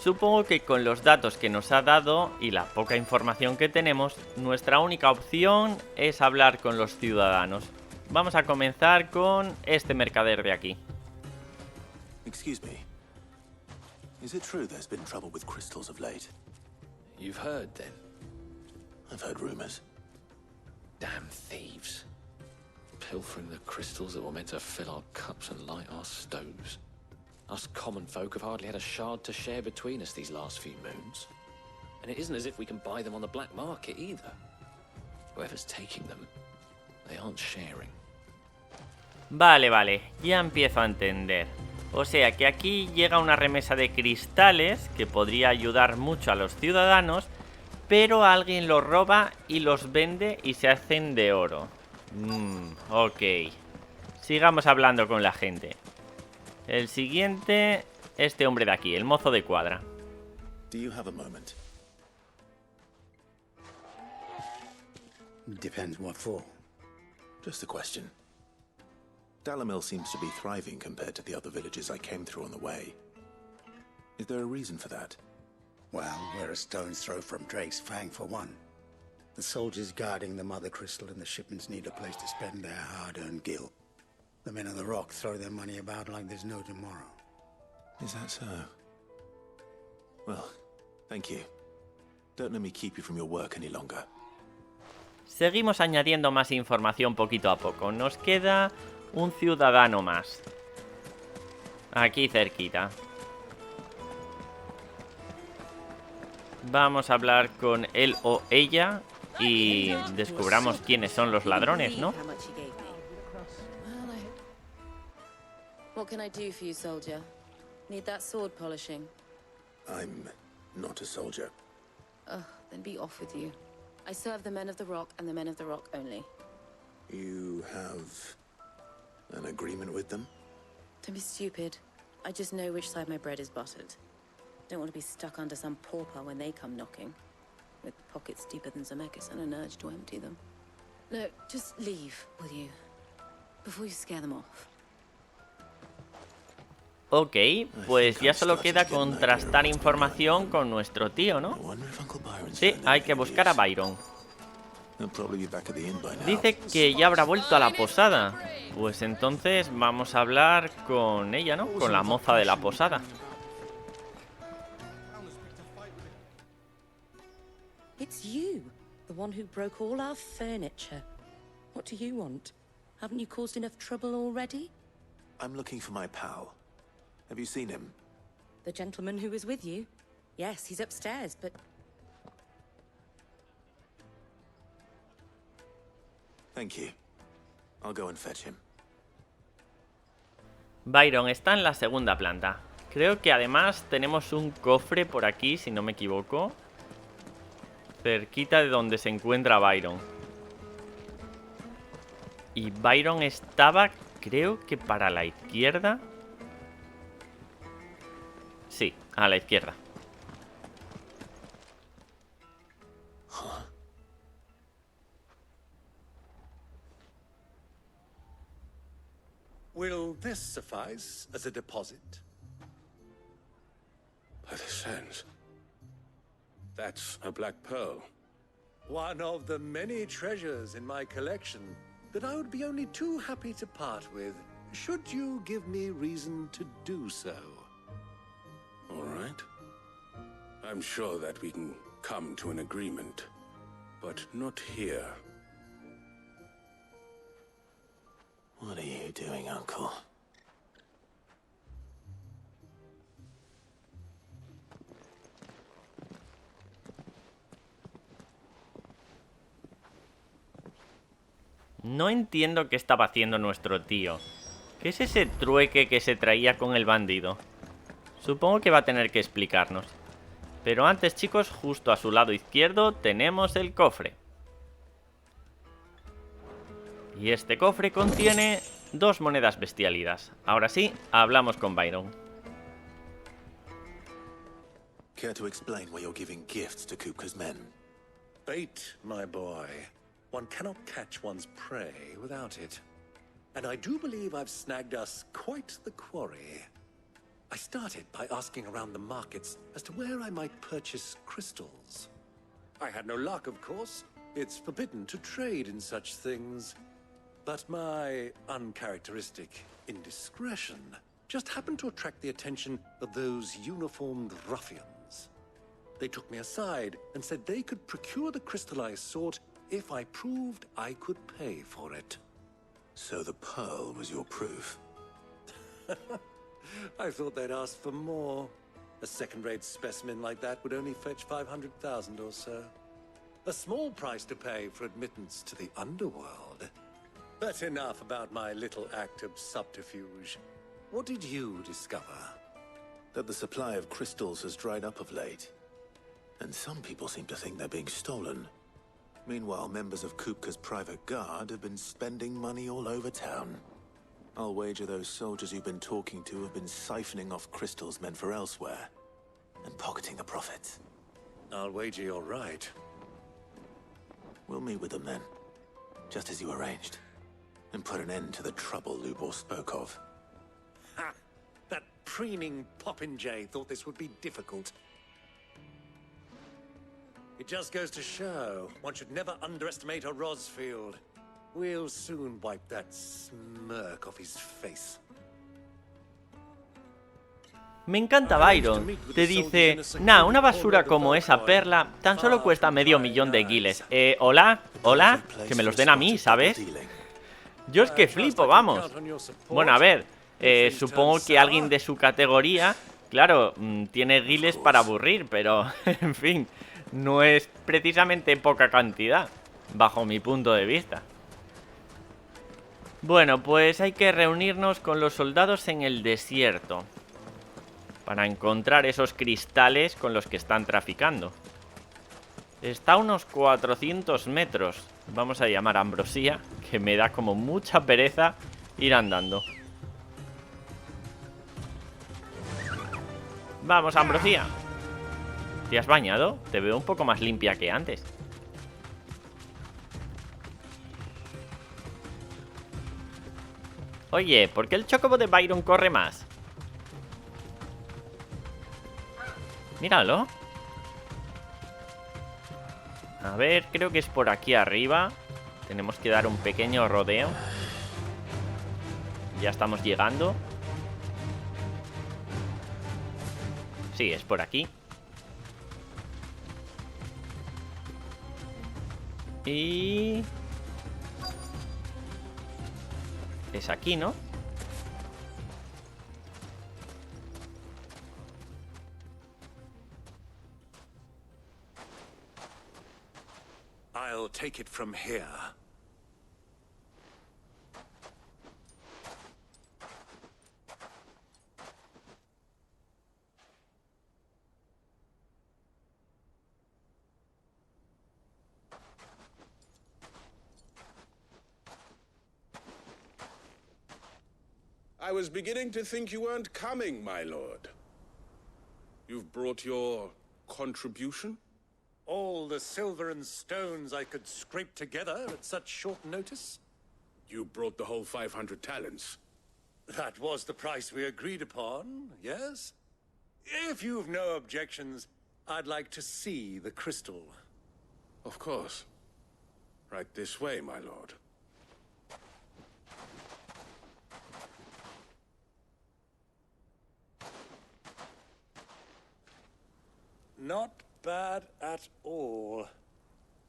Supongo que con los datos que nos ha dado y la poca información que tenemos, nuestra única opción es hablar con los ciudadanos. Vamos a comenzar con este mercader de aquí. Excuse me. Is it true there's been trouble with crystals of late? You've heard, then? I've heard rumors. Damn thieves. Pilfering the crystals that were meant to fill our cups and light our stoves. Us common folk have hardly had a shard to share between us these last few moons. And it isn't as if we can buy them on the black market either. Whoever's taking them, they aren't sharing. Vale, ya empiezo a entender. O sea que aquí llega una remesa de cristales que podría ayudar mucho a los ciudadanos, pero alguien los roba y los vende y se hacen de oro. Ok. Sigamos hablando con la gente. El siguiente, este hombre de aquí, el mozo de cuadra. Do you have a moment? Depends what for. Just a question. Dalamil seems to be thriving compared to the other villages I came through on the way. Is there a reason for that? Well, we're a stone's throw from Drake's Fang for one. The soldiers guarding the Mother Crystal and the shipments need a place to spend their hard-earned gil. The men of the Rock throw their money about like there's no tomorrow. Is that so? Well, thank you. Don't let me keep you from your work any longer. Seguimos añadiendo más información poquito a poco. Nos queda un ciudadano más. Aquí cerquita. Vamos a hablar con él o ella y descubramos quiénes son los ladrones, ¿no? What can I do for you, soldier? Need that sword polishing? I'm not a soldier. Ugh, then be off with you. I serve the men of the Rock and the men of the Rock only. You have an agreement with them? Don't be stupid. I just know which side my bread is buttered. Don't want to be stuck under some pauper when they come knocking. With pockets deeper than Zemeckis and an urge to empty them. No, just leave, will you? Before you scare them off. Ok, pues ya solo queda contrastar información con nuestro tío, ¿no? Sí, hay que buscar a Byron. Dice que ya habrá vuelto a la posada. Pues entonces vamos a hablar con ella, ¿no? Con la moza de la posada. It's you, the one who broke all our furniture. What do you want? Haven't you caused enough trouble already? I'm looking for my pal. Have you seen him? The gentleman who was with you? Yes, he's upstairs, but... Thank you. I'll go and fetch him. Byron está en la segunda planta. Creo que además tenemos un cofre por aquí, si no me equivoco. Cerquita de donde se encuentra Byron. Y Byron estaba, creo que para la izquierda. Sí, a la izquierda. Will this suffice as a deposit? By the sands. That's a black pearl. One of the many treasures in my collection that I would be only too happy to part with, should you give me reason to do so. All right. I'm sure that we can come to an agreement, but not here. What are you doing, Uncle? No entiendo qué estaba haciendo nuestro tío. ¿Qué es ese trueque que se traía con el bandido? Supongo que va a tener que explicarnos. Pero antes, chicos, justo a su lado izquierdo tenemos el cofre. Y este cofre contiene 2 monedas bestialidas. Ahora sí, hablamos con Byron. Care to explain why you're giving gifts to Kupka's men? Bait, my boy. One cannot catch one's prey without it. And I do believe I've snagged us quite the quarry. I started by asking around the markets as to where I might purchase crystals. I had no luck, of course. It's forbidden to trade in such things. But my uncharacteristic indiscretion just happened to attract the attention of those uniformed ruffians. They took me aside and said they could procure the crystal I sought if I proved I could pay for it. So the pearl was your proof? I thought they'd ask for more. A second-rate specimen like that would only fetch 500,000 or so. A small price to pay for admittance to the underworld. But enough about my little act of subterfuge. What did you discover? That the supply of crystals has dried up of late. And some people seem to think they're being stolen. Meanwhile, members of Kupka's private guard have been spending money all over town. I'll wager those soldiers you've been talking to have been siphoning off crystals meant for elsewhere, and pocketing the profits. I'll wager you're right. We'll meet with them then, just as you arranged, and put an end to the trouble Lubor spoke of. Ha! That preening popinjay thought this would be difficult. It just goes to show, one should never underestimate a Rosfield. We'll soon wipe that smirk off his face. Me encanta Byron. Te dice, nah, una basura como esa perla tan solo cuesta $500,000 de guiles. Hola, hola, que me los den a mí, ¿sabes? Yo es que flipo, vamos. Bueno, a ver, supongo que alguien de su categoría, claro, tiene guiles para aburrir, pero, en fin, no es precisamente poca cantidad, bajo mi punto de vista. Bueno, pues hay que reunirnos con los soldados en el desierto para encontrar esos cristales con los que están traficando. Está a unos 400 metros. Vamos a llamar a Ambrosía, que me da como mucha pereza ir andando. Vamos, Ambrosía. ¿Te has bañado? Te veo un poco más limpia que antes. Oye, ¿por qué el chocobo de Byron corre más? Míralo. A ver, creo que es por aquí arriba. Tenemos que dar un pequeño rodeo. Ya estamos llegando. Sí, es por aquí. Y... es aquí, ¿no? I'll take it from here. I was beginning to think you weren't coming, my lord. You've brought your contribution? All the silver and stones I could scrape together at such short notice? You brought the whole 500 talents. That was the price we agreed upon, yes? If you've no objections, I'd like to see the crystal. Of course. Right this way, my lord. Not bad at all.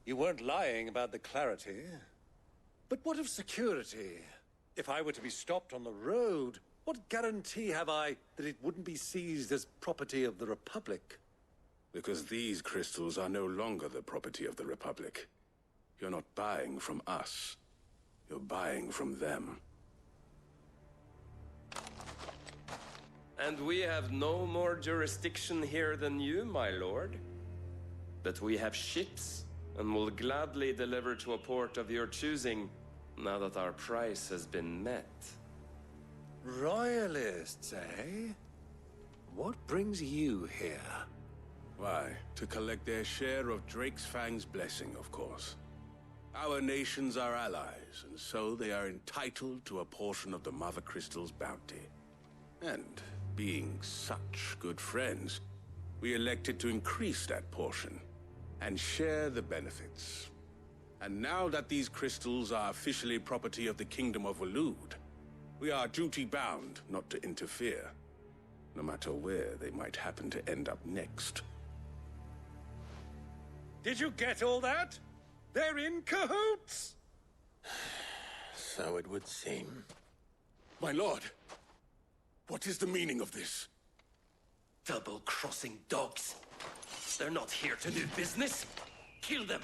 You weren't lying about the clarity. But what of security? If I were to be stopped on the road, what guarantee have I that it wouldn't be seized as property of the Republic? Because these crystals are no longer the property of the Republic. You're not buying from us. You're buying from them. And we have no more jurisdiction here than you, my lord. But we have ships, and will gladly deliver to a port of your choosing, now that our price has been met. Royalists, eh? What brings you here? Why, to collect their share of Drake's Fang's blessing, of course. Our nations are allies, and so they are entitled to a portion of the Mother Crystal's bounty. And being such good friends, we elected to increase that portion and share the benefits. And now that these crystals are officially property of the Kingdom of Waloed, we are duty-bound not to interfere, no matter where they might happen to end up next. Did you get all that? They're in cahoots! So it would seem. My lord! What is the meaning of this? Double-crossing dogs. They're not here to do business. Kill them.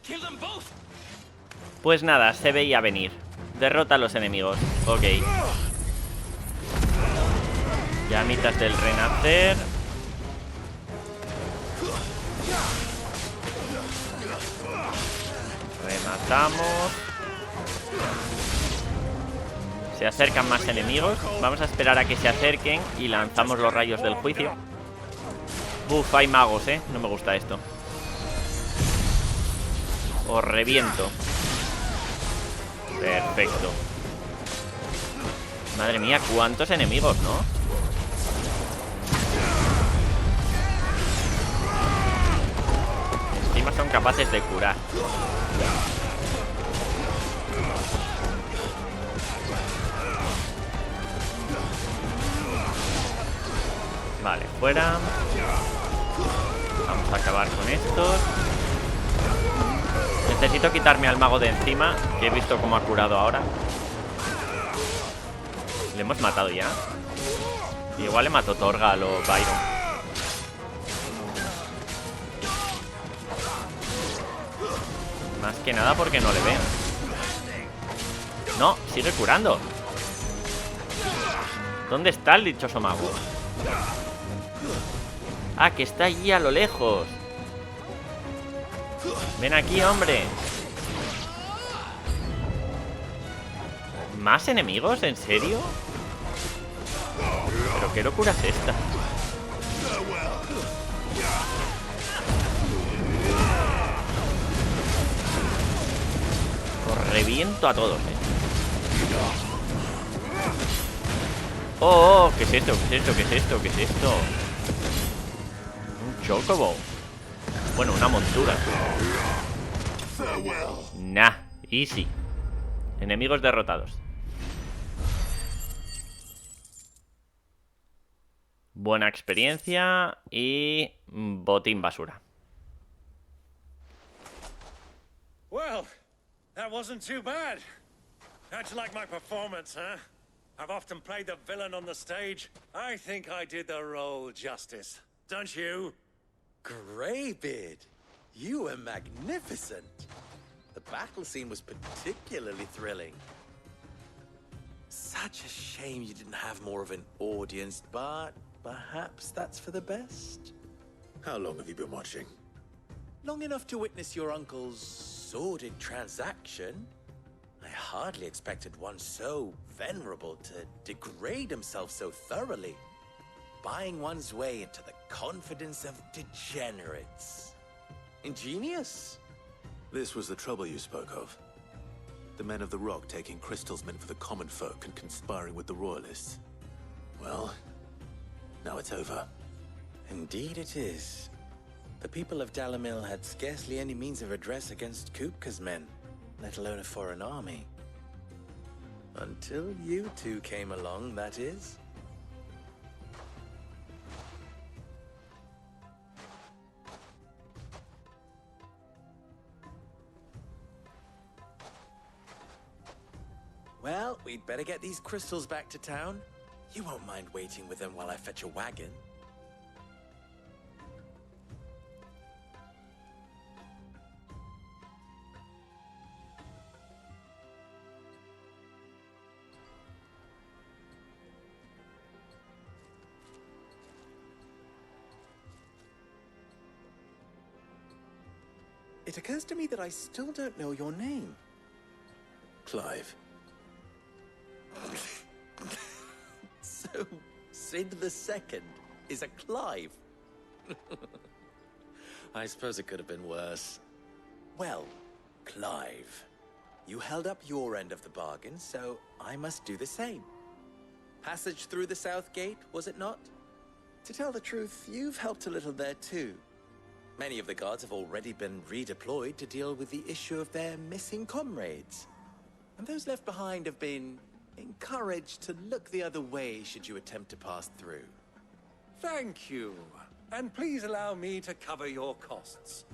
Kill them both. Pues nada, se veía venir. Derrota a los enemigos. Ok. Llamitas del renacer. Rematamos. Se acercan más enemigos. Vamos a esperar a que se acerquen y lanzamos los rayos del juicio. Uf, hay magos, no me gusta esto. Os reviento. Perfecto. Madre mía, cuántos enemigos, ¿no? Encima son capaces de curar. Vale, fuera. Vamos a acabar con estos. Necesito quitarme al mago de encima, que he visto cómo ha curado ahora. ¿Le hemos matado ya? Igual le mató Torgal o Byron. Más que nada porque no le ven. No, sigue curando. ¿Dónde está el dichoso mago? Ah, que está allí a lo lejos. Ven aquí, hombre. ¿Más enemigos? ¿En serio? ¿Pero qué locura es esta? Os reviento a todos, Oh, ¿qué es esto? ¿Qué es esto? ¿Qué es esto? ¿Qué es esto? Un chocobo. Bueno, una montura. Nah, easy. Enemigos derrotados. Buena experiencia y botín basura. Well, that wasn't too bad. How'd you like my performance, huh? I've often played the villain on the stage. I think I did the role justice. Don't you? Greybeard, you were magnificent. The battle scene was particularly thrilling. Such a shame you didn't have more of an audience, but perhaps that's for the best. How long have you been watching? Long enough to witness your uncle's sordid transaction. I hardly expected one so venerable to degrade himself so thoroughly. Buying one's way into the confidence of degenerates. Ingenious. This was the trouble you spoke of. The men of the Rock taking crystals meant for the common folk and conspiring with the Royalists. Well, now it's over. Indeed it is. The people of Dalamil had scarcely any means of redress against Kupka's men, let alone a foreign army. Until you two came along, that is. Well, we'd better get these crystals back to town. You won't mind waiting with them while I fetch a wagon. It occurs to me that I still don't know your name. Clive. So, Sid the Second is a Clive. I suppose it could have been worse. Well, Clive, you held up your end of the bargain, so I must do the same. Passage through the South Gate, was it not? To tell the truth, you've helped a little there too. Many of the guards have already been redeployed to deal with the issue of their missing comrades. And those left behind have been encouraged to look the other way should you attempt to pass through. Thank you. And please allow me to cover your costs.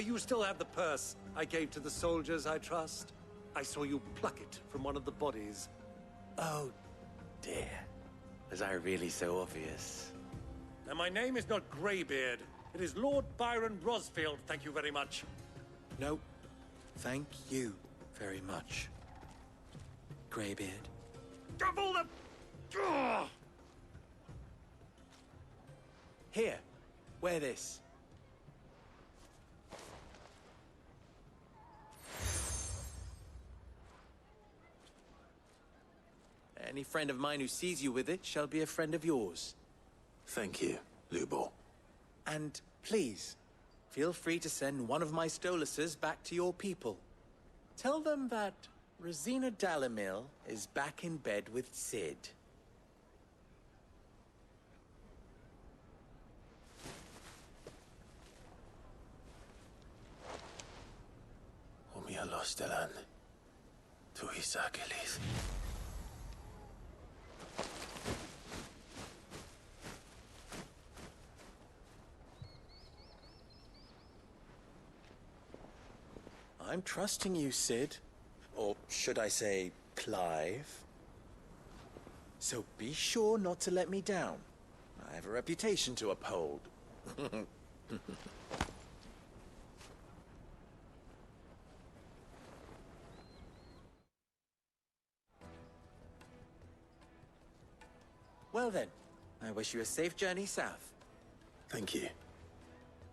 You still have the purse I gave to the soldiers, I trust? I saw you pluck it from one of the bodies. Oh, dear. Was I really so obvious? And my name is not Greybeard. It is Lord Byron Rosfield, thank you very much. No, thank you very much, Greybeard. Double the... Ugh! Here, wear this. Any friend of mine who sees you with it shall be a friend of yours. Thank you, Lubor. And please, feel free to send one of my Stoluses back to your people. Tell them that Rosina Dalamil is back in bed with Cid. Umia los delan. Tu isakelis. I'm trusting you, Cid. Or should I say, Clive. So be sure not to let me down. I have a reputation to uphold. Well then, I wish you a safe journey south. Thank you.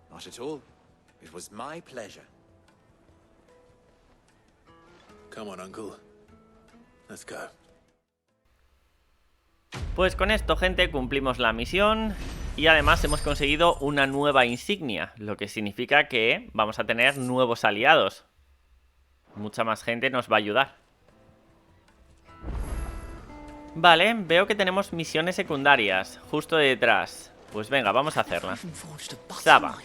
Not at all. It was my pleasure. Come on, Uncle. Let's go. Pues con esto, gente, cumplimos la misión y además hemos conseguido una nueva insignia, lo que significa que vamos a tener nuevos aliados. Mucha más gente nos va a ayudar. Vale, veo que tenemos misiones secundarias justo detrás. Pues venga, vamos a hacerla. Saba.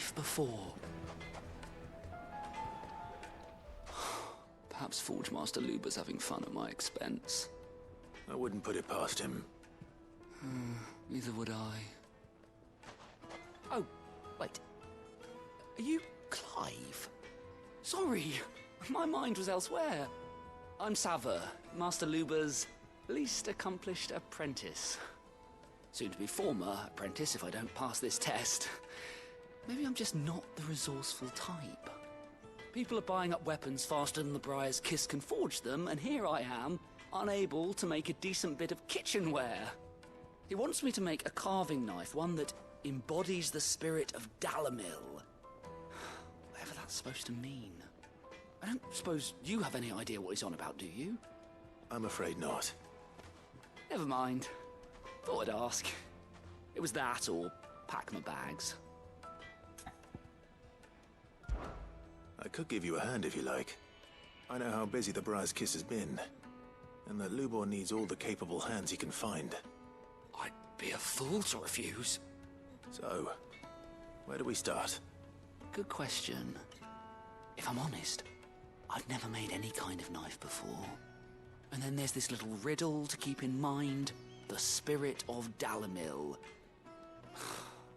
Perhaps Forge Master Luber's having fun at my expense. I wouldn't put it past him. Neither would I. Oh, wait. Are you Clive? Sorry, my mind was elsewhere. I'm Sava, Master Luber's least accomplished apprentice. Soon to be former apprentice if I don't pass this test. Maybe I'm just not the resourceful type. People are buying up weapons faster than the Briar's Kiss can forge them, and here I am, unable to make a decent bit of kitchenware. He wants me to make a carving knife, one that embodies the spirit of Dalamil. Whatever that's supposed to mean. I don't suppose you have any idea what he's on about, do you? I'm afraid not. Never mind. Thought I'd ask. It was that or pack my bags. I could give you a hand if you like. I know how busy the Briar's Kiss has been, and that Lubor needs all the capable hands he can find. I'd be a fool to refuse. So, where do we start? Good question. If I'm honest, I've never made any kind of knife before. And then there's this little riddle to keep in mind. The spirit of Dalamil.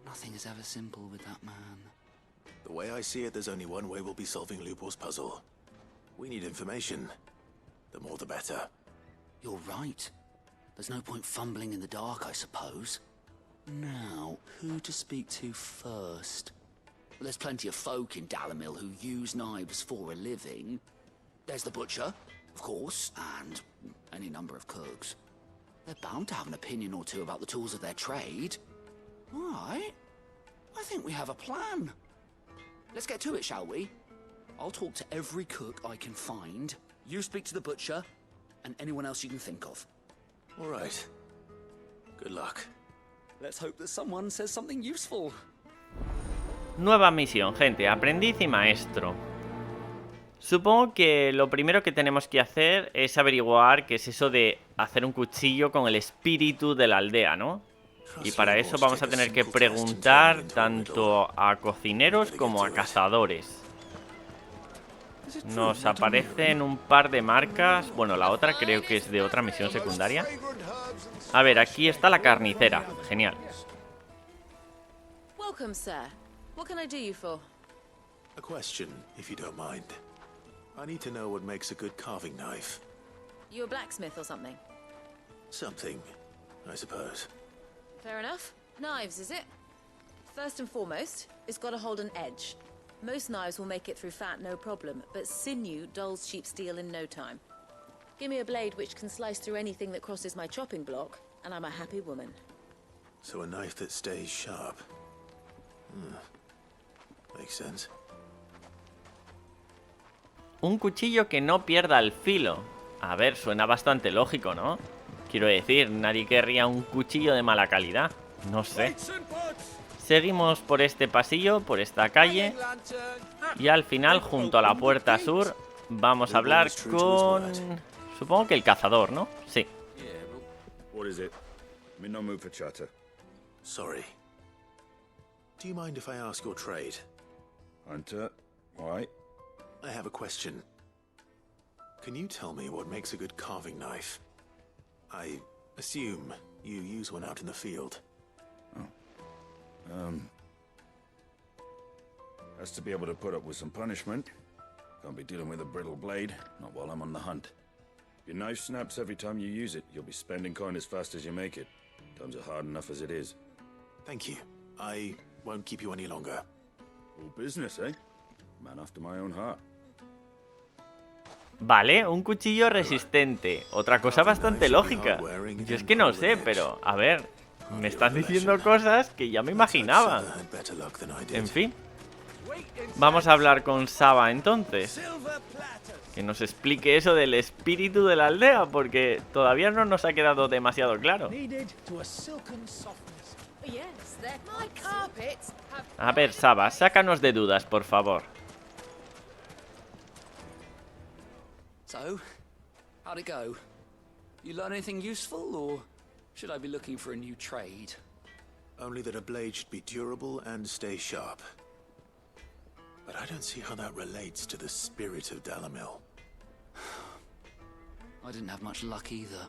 Nothing is ever simple with that man. The way I see it, there's only one way we'll be solving Lubor's puzzle. We need information. The more the better. You're right. There's no point fumbling in the dark, I suppose. Now, who to speak to first? Well, there's plenty of folk in Dalamil who use knives for a living. There's the butcher, of course, and any number of cooks. They're bound to have an opinion or two about the tools of their trade. All right. I think we have a plan. Let's get to it, shall we? I'll talk to every cook I can find. You speak to the butcher, and anyone else you can think of. All right. Good luck. Let's hope that someone says something useful. Nueva misión, gente. Aprendiz y maestro. Supongo que lo primero que tenemos que hacer es averiguar qué es eso de hacer un cuchillo con el espíritu de la aldea, ¿no? Y para eso vamos a tener que preguntar tanto a cocineros como a cazadores. Nos aparecen un par de marcas. Bueno, la otra creo que es de otra misión secundaria. A ver, aquí está la carnicera. Genial. Welcome, sir. What can I do you for? A question, if you don't mind. I need to know what makes a good carving knife. You a blacksmith or something? Something, I suppose. Fair enough. Knives, is it? First and foremost, it's got to hold an edge. Most knives will make it through fat, no problem, but sinew dulls cheap steel in no time. Give me a blade which can slice through anything that crosses my chopping block, and I'm a happy woman. So a knife that stays sharp. Makes sense. Un cuchillo que no pierda el filo. A ver, suena bastante lógico, ¿no? Quiero decir, nadie querría un cuchillo de mala calidad. No sé. Seguimos por este pasillo, por esta calle. Y al final, junto a la puerta sur, vamos a hablar con... Supongo que el cazador, ¿no? Sí. What is it? I'm in no mood for chatter. Sorry. Do you mind if I ask your trade? Hunter, why? I have a question. Can you tell me what makes a good carving knife? I assume you use one out in the field. Has to be able to put up with some punishment. Can't be dealing with a brittle blade, not while I'm on the hunt. If your knife snaps every time you use it, you'll be spending coin as fast as you make it. Times are hard enough as it is. Thank you. I won't keep you any longer. All business, eh? Man after my own heart. Vale, un cuchillo resistente. Otra cosa bastante lógica. Yo es que no sé, pero... A ver, me estás diciendo cosas que ya me imaginaba. En fin. Vamos a hablar con Saba entonces. Que nos explique eso del espíritu de la aldea, porque todavía no nos ha quedado demasiado claro. A ver, Saba, sácanos de dudas, por favor. So, how'd it go? You learn anything useful, or should I be looking for a new trade? Only that a blade should be durable and stay sharp. But I don't see how that relates to the spirit of Dalamil. I didn't have much luck either.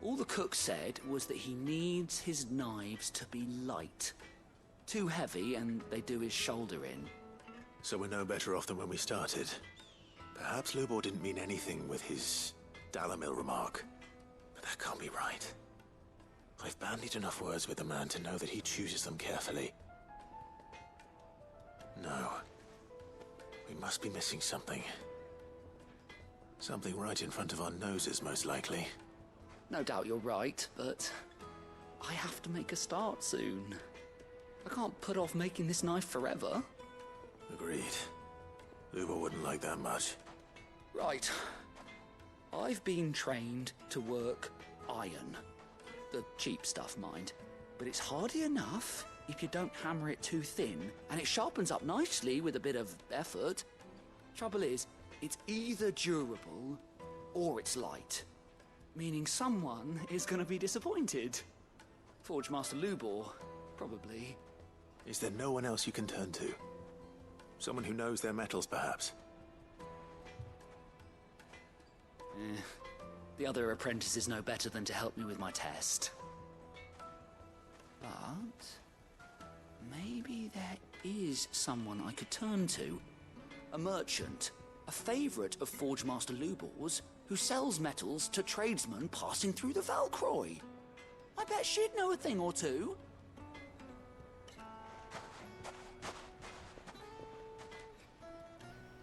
All the cook said was that he needs his knives to be light. Too heavy and they do his shoulder in. So we're no better off than when we started. Perhaps Lubor didn't mean anything with his Dalamil remark. But that can't be right. I've bandied enough words with the man to know that he chooses them carefully. No. We must be missing something. Something right in front of our noses, most likely. No doubt you're right, but I have to make a start soon. I can't put off making this knife forever. Agreed. Lubor wouldn't like that much. Right. I've been trained to work iron. The cheap stuff, mind. But it's hardy enough if you don't hammer it too thin, and it sharpens up nicely with a bit of effort. Trouble is, it's either durable or it's light. Meaning someone is gonna be disappointed. Forge Master Lubor, probably. Is there no one else you can turn to? Someone who knows their metals, perhaps? The other apprentice is no better than to help me with my test. But maybe there is someone I could turn to. A merchant, a favorite of Forge Master Lubor's, who sells metals to tradesmen passing through the Valcroy. I bet she'd know a thing or two.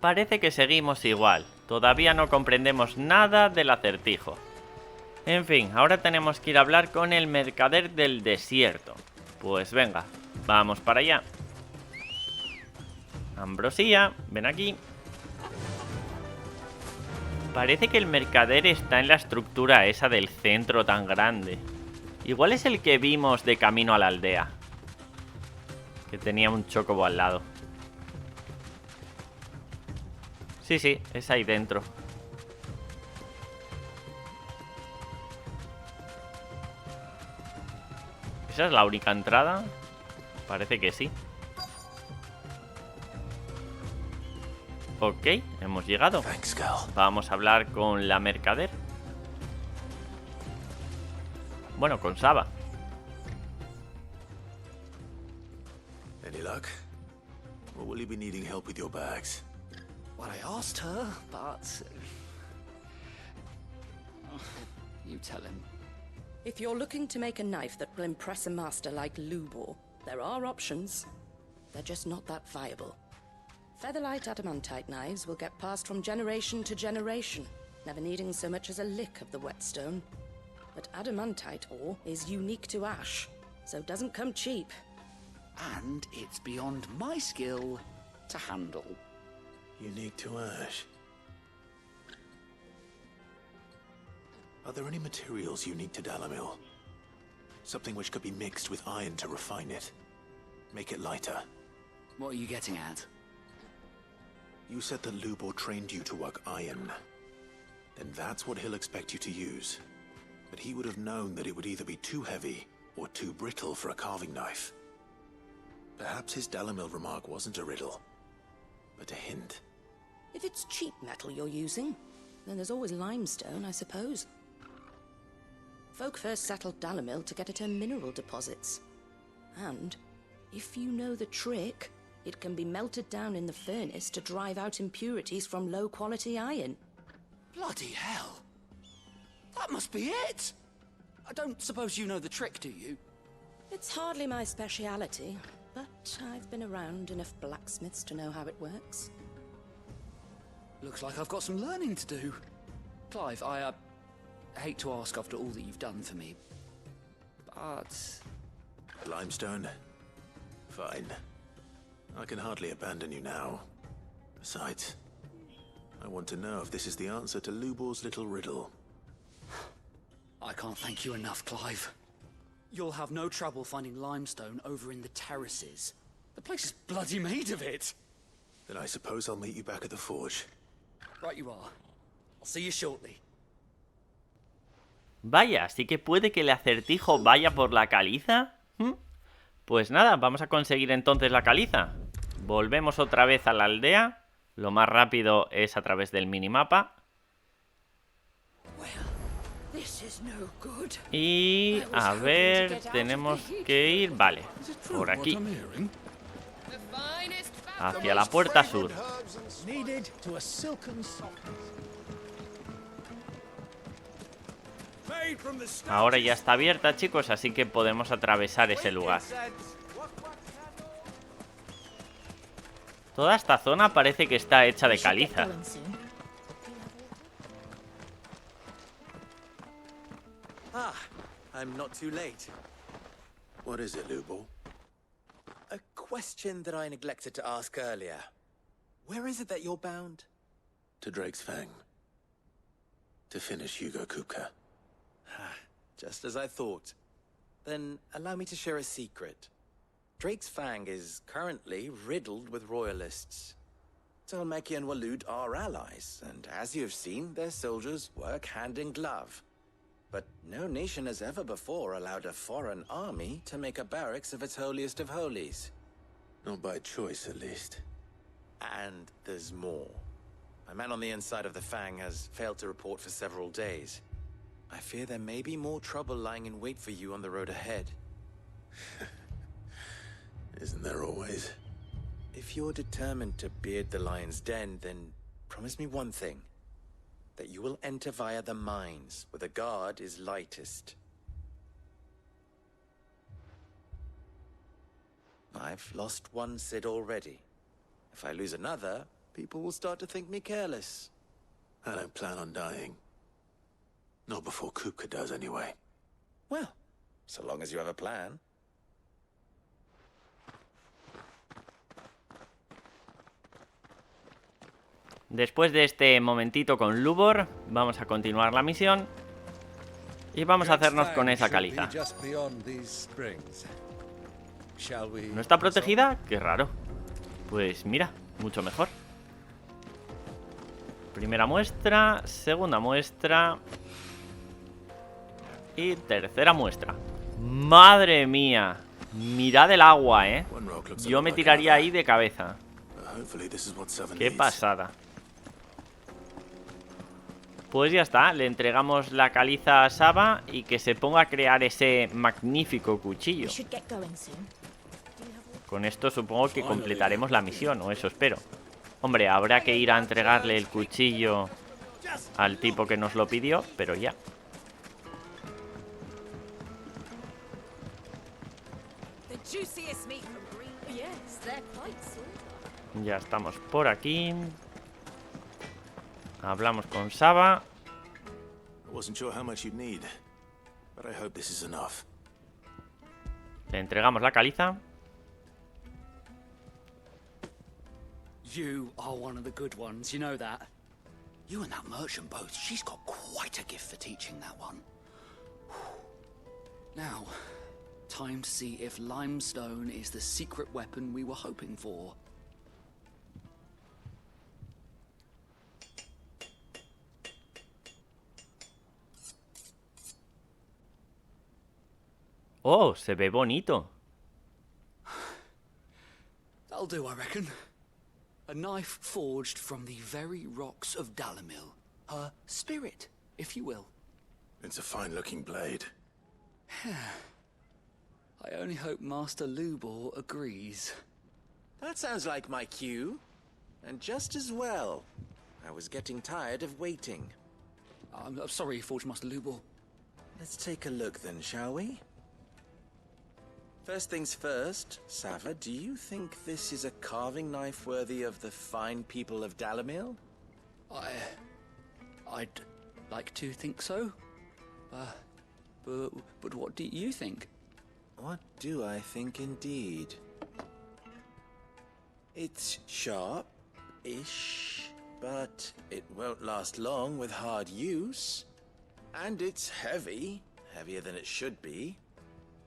Parece que seguimos igual. Todavía no comprendemos nada del acertijo. En fin, ahora tenemos que ir a hablar con el mercader del desierto. Pues venga, vamos para allá. Ambrosía, ven aquí. Parece que el mercader está en la estructura esa del centro tan grande. Igual es el que vimos de camino a la aldea, que tenía un chocobo al lado. Sí, sí, es ahí dentro. ¿Esa es la única entrada? Parece que sí. Ok, hemos llegado. Vamos a hablar con la mercader. Bueno, con Saba. Any luck? Or will you be needing help with your bags? Well, I asked her, but... you tell him. If you're looking to make a knife that will impress a master like Lubor, there are options. They're just not that viable. Featherlight adamantite knives will get passed from generation to generation, never needing so much as a lick of the whetstone. But adamantite ore is unique to ash, so it doesn't come cheap. And it's beyond my skill to handle. Unique to ash. Are there any materials unique to Dalimil? Something which could be mixed with iron to refine it. Make it lighter. What are you getting at? You said that Lubor trained you to work iron. Then that's what he'll expect you to use. But he would have known that it would either be too heavy or too brittle for a carving knife. Perhaps his Dalimil remark wasn't a riddle, but a hint. If it's cheap metal you're using, then there's always limestone, I suppose. Folk first settled Dalimil to get at her mineral deposits. And, if you know the trick, it can be melted down in the furnace to drive out impurities from low-quality iron. Bloody hell! That must be it! I don't suppose you know the trick, do you? It's hardly my speciality, but I've been around enough blacksmiths to know how it works. Looks like I've got some learning to do. Clive, I hate to ask after all that you've done for me, but... Limestone? Fine. I can hardly abandon you now. Besides, I want to know if this is the answer to Lubor's little riddle. I can't thank you enough, Clive. You'll have no trouble finding limestone over in the terraces. The place is bloody made of it. Then I suppose I'll meet you back at the forge. Right you are. I'll see you shortly. Vaya, así que puede que el acertijo vaya por la caliza. Pues nada, vamos a conseguir entonces la caliza. Volvemos otra vez a la aldea. Lo más rápido es a través del minimapa. Y a ver, tenemos que ir, vale, por aquí, hacia la puerta sur. Ahora ya está abierta, chicos, así que podemos atravesar ese lugar. Toda esta zona parece que está hecha de caliza. Ah, I'm not too late. What is it, Lubor? A question that I neglected to ask earlier. Where is it that you're bound? To Drake's Fang. To finish Hugo Kupka. Just as I thought. Then allow me to share a secret. Drake's Fang is currently riddled with royalists. Tolmeki and Waloed are allies, and as you have seen, their soldiers work hand in glove. But no nation has ever before allowed a foreign army to make a barracks of its holiest of holies. Not by choice, at least. And there's more. My man on the inside of the Fang has failed to report for several days. I fear there may be more trouble lying in wait for you on the road ahead. Isn't there always? If you're determined to beard the lion's den, then promise me one thing. That you will enter via the mines, where the guard is lightest. I've lost one Cid already. If I lose another, people will start to think me careless. I don't plan on dying. Not before Kupka does, anyway. Well, so long as you have a plan. Después de este momentito con Lubor, vamos a continuar la misión. Y vamos a hacernos con esa caliza. ¿No está protegida? Qué raro. Pues mira, mucho mejor. Primera muestra, segunda muestra y tercera muestra. ¡Madre mía! Mirad el agua, ¿eh? Yo me tiraría ahí de cabeza. ¡Qué pasada! Pues ya está, le entregamos la caliza a Saba y que se ponga a crear ese magnífico cuchillo. Con esto supongo que completaremos la misión, o eso espero. Hombre, habrá que ir a entregarle el cuchillo al tipo que nos lo pidió, pero ya. juiciest meat from green. Yes, they're quite sweet. Ya estamos por aquí. Hablamos con Saba. I wasn't sure how much you'd need, but I hope this is enough. Le entregamos la caliza. You are one of the good ones, you know that. You and that merchant both, she's got quite a gift for teaching that one. Now, time to see if limestone is the secret weapon we were hoping for. Oh, se ve bonito. That'll do, I reckon. A knife forged from the very rocks of Dalimil. Her spirit, if you will. It's a fine-looking blade. I only hope Master Lubor agrees. That sounds like my cue. And just as well. I was getting tired of waiting. I'm sorry, Forge Master Lubor. Let's take a look then, shall we? First things first, Sava, do you think this is a carving knife worthy of the fine people of Dalimil? I'd like to think so. But what do you think? What do I think indeed? It's sharp-ish, but it won't last long with hard use. And it's heavy, heavier than it should be.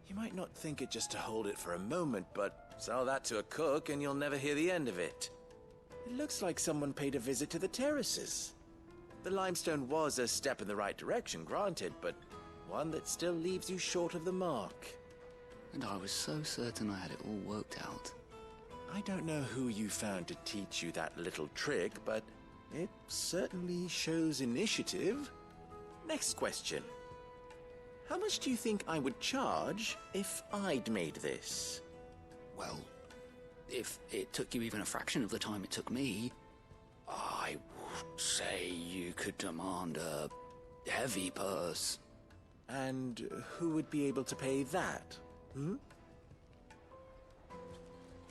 You might not think it just to hold it for a moment, but sell that to a cook and you'll never hear the end of it. It looks like someone paid a visit to the terraces. The limestone was a step in the right direction, granted, but one that still leaves you short of the mark. And I was so certain I had it all worked out. I don't know who you found to teach you that little trick, but it certainly shows initiative. Next question. How much do you think I would charge if I'd made this? Well, if it took you even a fraction of the time it took me, I would say you could demand a heavy purse. And who would be able to pay that?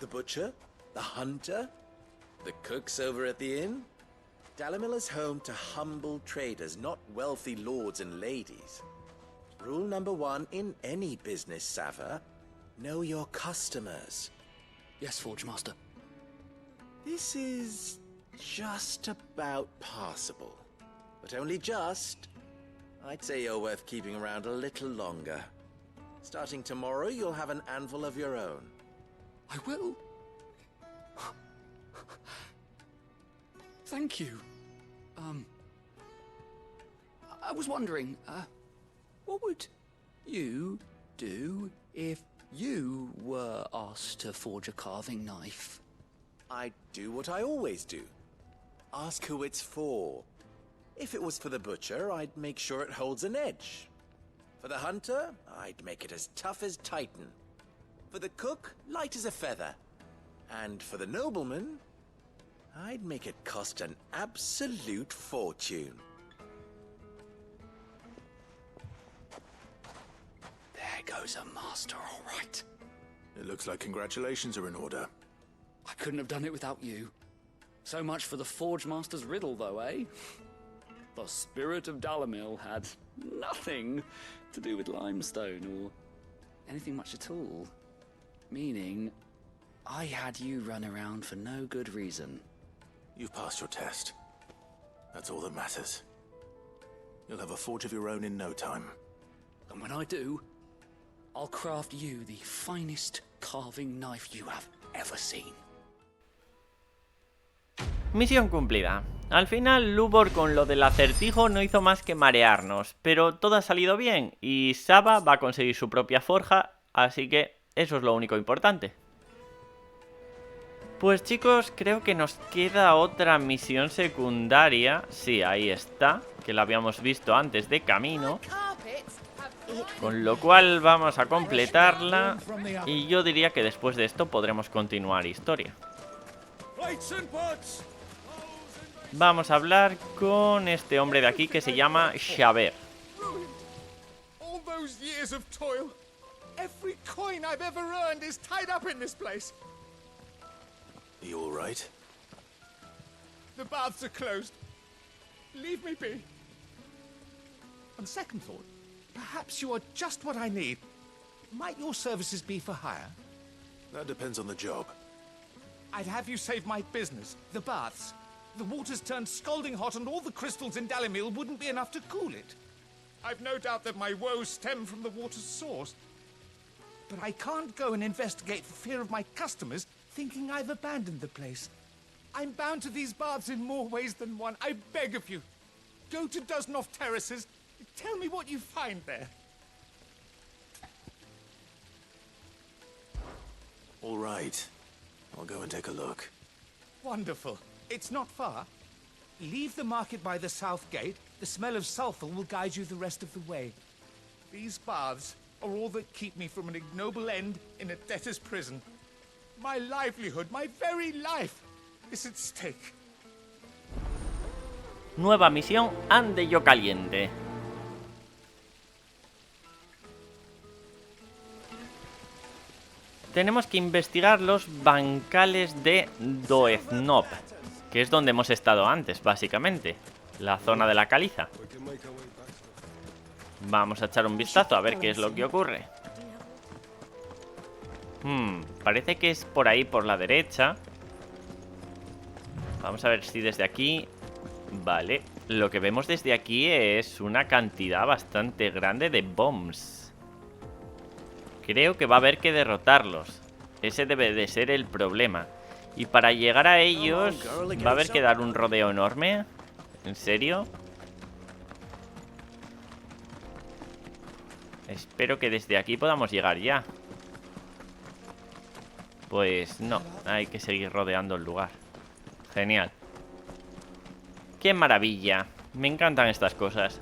The butcher? The hunter? The cooks over at the inn? Dalimil is home to humble traders, not wealthy lords and ladies. Rule number 1 in any business, Sava. Know your customers. Yes, Forge Master. This is just about passable. But only just. I'd say you're worth keeping around a little longer. Starting tomorrow, you'll have an anvil of your own. I will. Thank you. I was wondering, what would you do if you were asked to forge a carving knife? I'd do what I always do. Ask who it's for. If it was for the butcher, I'd make sure it holds an edge. For the hunter, I'd make it as tough as Titan. For the cook, light as a feather. And for the nobleman, I'd make it cost an absolute fortune. There goes a master, all right. It looks like congratulations are in order. I couldn't have done it without you. So much for the Forge Master's riddle, though, eh? The spirit of Dalimil had nothing to do with limestone or anything much at all. Meaning, I had you run around for no good reason. You've passed your test. That's all that matters. You'll have a forge of your own in no time. And when I do, I'll craft you the finest carving knife you have ever seen. Misión cumplida. Al final, Lubor con lo del acertijo no hizo más que marearnos, pero todo ha salido bien y Saba va a conseguir su propia forja, así que eso es lo único importante. Pues chicos, creo que nos queda otra misión secundaria. Sí, ahí está, que la habíamos visto antes de camino. Con lo cual vamos a completarla y yo diría que después de esto podremos continuar historia. Vamos a hablar con este hombre de aquí que se llama Xaver. Every coin I've ever earned is tied up in this place. Are you all right? The baths are closed. Leave me be. On second thought, perhaps you are just what I need. Might your services be for hire? That depends on the job. I'd have you save my business, the baths. The water's turned scalding hot and all the crystals in Dalimil wouldn't be enough to cool it. I've no doubt that my woes stem from the water's source. But I can't go and investigate for fear of my customers thinking I've abandoned the place. I'm bound to these baths in more ways than one. I beg of you. Go to Dusnov Terraces. Tell me what you find there. All right. I'll go and take a look. Wonderful. It's not far. Leave the market by the south gate. The smell of sulfur will guide you the rest of the way. These baths are all that keep me from an ignoble end in a debtor's prison. My livelihood, my very life, is at stake. Nueva misión, ande yo caliente. Tenemos que investigar los bancales de Doeznov, que es donde hemos estado antes, básicamente. La zona de la caliza. Vamos a echar un vistazo a ver qué es lo que ocurre. Parece que es por ahí, por la derecha. Vamos a ver si desde aquí... Vale, lo que vemos desde aquí es una cantidad bastante grande de bombs. Creo que va a haber que derrotarlos. Ese debe de ser el problema. Y para llegar a ellos va a haber que dar un rodeo enorme. ¿En serio? Espero que desde aquí podamos llegar ya. Pues no, hay que seguir rodeando el lugar. Genial. ¡Qué maravilla! Me encantan estas cosas.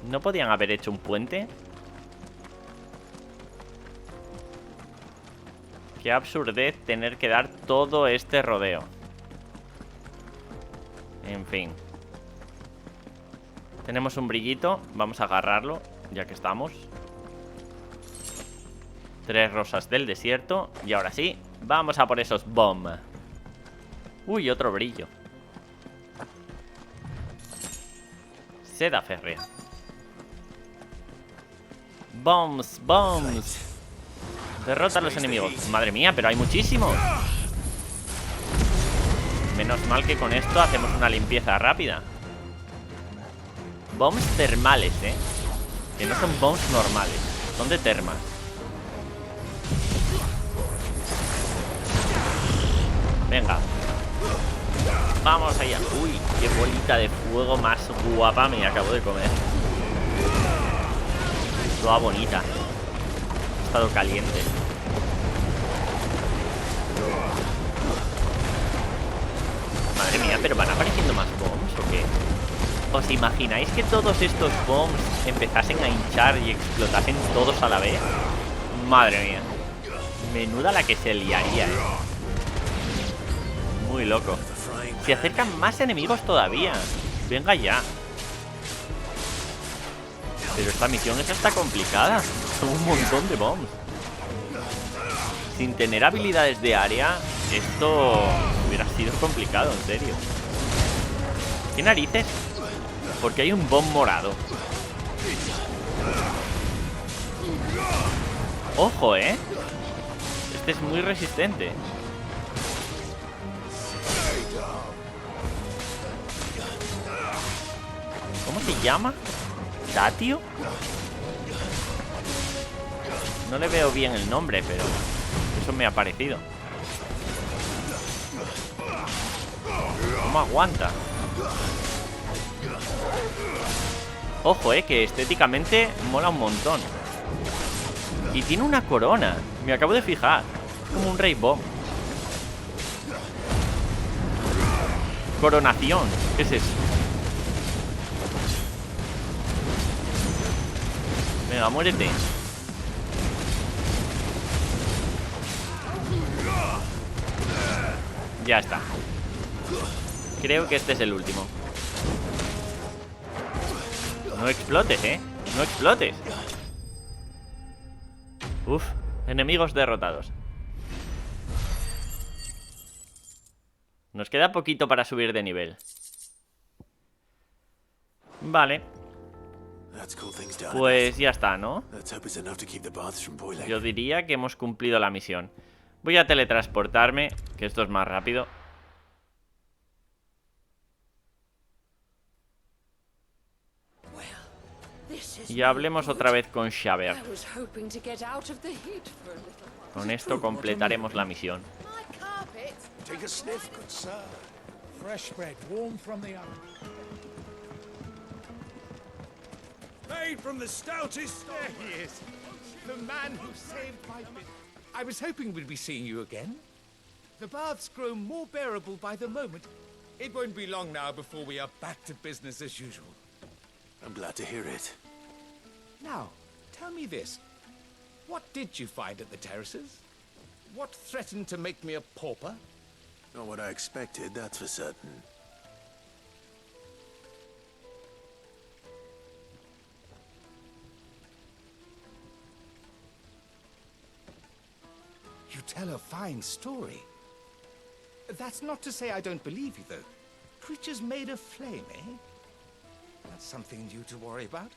¿No podían haber hecho un puente? Qué absurdez tener que dar todo este rodeo. En fin. Tenemos un brillito. Vamos a agarrarlo, ya que estamos. 3 rosas del desierto. Y ahora sí, vamos a por esos bombs. Uy, otro brillo. Seda férrea. Bombs, bombs. Derrota a los enemigos. Madre mía, pero hay muchísimos. Menos mal que con esto hacemos una limpieza rápida. Bombs termales, que no son bombs normales. Son de termas. Venga. Vamos allá. Uy, qué bolita de fuego más guapa me acabo de comer. Toda bonita. Ha estado caliente. Madre mía, pero ¿van apareciendo más bombs o qué? ¿Os imagináis que todos estos bombs empezasen a hinchar y explotasen todos a la vez? Madre mía. Menuda la que se liaría, Muy loco. Se acercan más enemigos todavía. Venga ya. Pero esta misión es hasta complicada. Son un montón de bombs. Sin tener habilidades de área, esto hubiera sido complicado, en serio. ¿Qué narices? Porque hay un bomb morado. Ojo, Este es muy resistente. ¿Cómo se llama? ¿Tatio? No le veo bien el nombre, pero eso me ha parecido. ¿Cómo aguanta? Ojo, que estéticamente mola un montón. Y tiene una corona. Me acabo de fijar. Es como un rey bomb. Coronación. ¿Qué es eso? Venga, muérete. Ya está. Creo que este es el último. No explotes, No explotes. Uf, enemigos derrotados. Nos queda poquito para subir de nivel. Vale. Pues ya está, ¿no? Yo diría que hemos cumplido la misión. Voy a teletransportarme, que esto es más rápido. Y hablemos otra vez con Xaver. Con esto completaremos la misión. Take a sniff, good sir. Fresh bread, warm from the oven. Made from the stoutest. There he is. The man who saved my business. I was hoping we'd be seeing you again. The baths grow more bearable by the moment. It won't be long now before we are back to business as usual. I'm glad to hear it. Now, tell me this. What did you find at the terraces? What threatened to make me a pauper? Not what I expected, that's for certain. You tell a fine story. That's not to say I don't believe you, though. Creatures made of flame, eh? That's something new to worry about.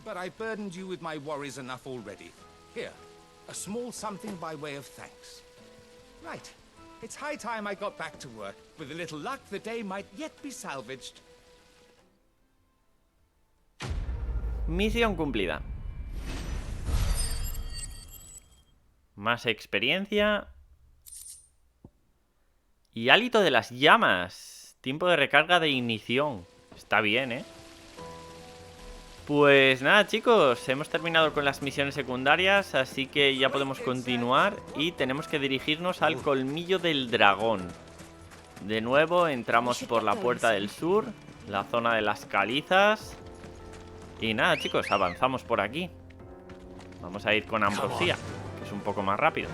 But I burdened you with my worries enough already. Here, a small something by way of thanks. Right. It's high time I got back to work. With a little luck, the day might yet be salvaged. Misión cumplida. Más experiencia. Y hálito de las llamas. Tiempo de recarga de ignición. Está bien, ¿eh? Pues nada, chicos, hemos terminado con las misiones secundarias, así que ya podemos continuar y tenemos que dirigirnos al Colmillo del Dragón. De nuevo entramos por la Puerta del Sur, la zona de las calizas. Y nada, chicos, avanzamos por aquí. Vamos a ir con Ambrosía, que es un poco más rápido.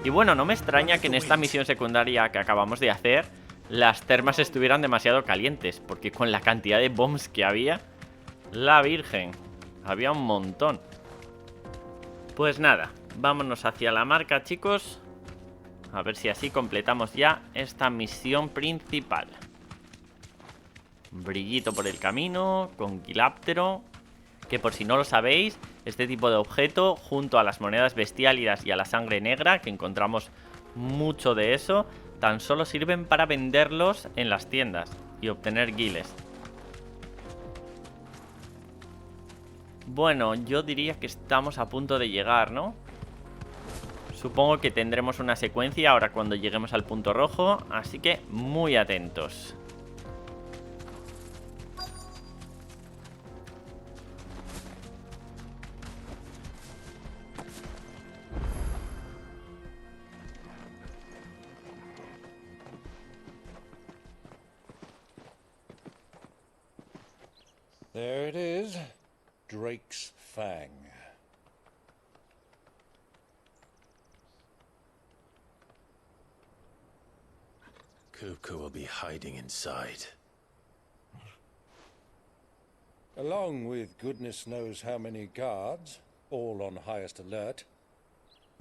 Y bueno, no me extraña que en esta misión secundaria que acabamos de hacer las termas estuvieran demasiado calientes, porque con la cantidad de bombs que había... La Virgen. Había un montón. Pues nada, vámonos hacia la marca, chicos. A ver si así completamos ya esta misión principal. Brillito por el camino, conquiláptero. Que por si no lo sabéis, este tipo de objeto, junto a las monedas bestiálidas y a la sangre negra, que encontramos mucho de eso, tan solo sirven para venderlos en las tiendas y obtener guiles. Bueno, yo diría que estamos a punto de llegar, ¿no? Supongo que tendremos una secuencia ahora cuando lleguemos al punto rojo, así que muy atentos. There it is. Drake's Fang. Kupka will be hiding inside. Along with goodness knows how many guards, all on highest alert.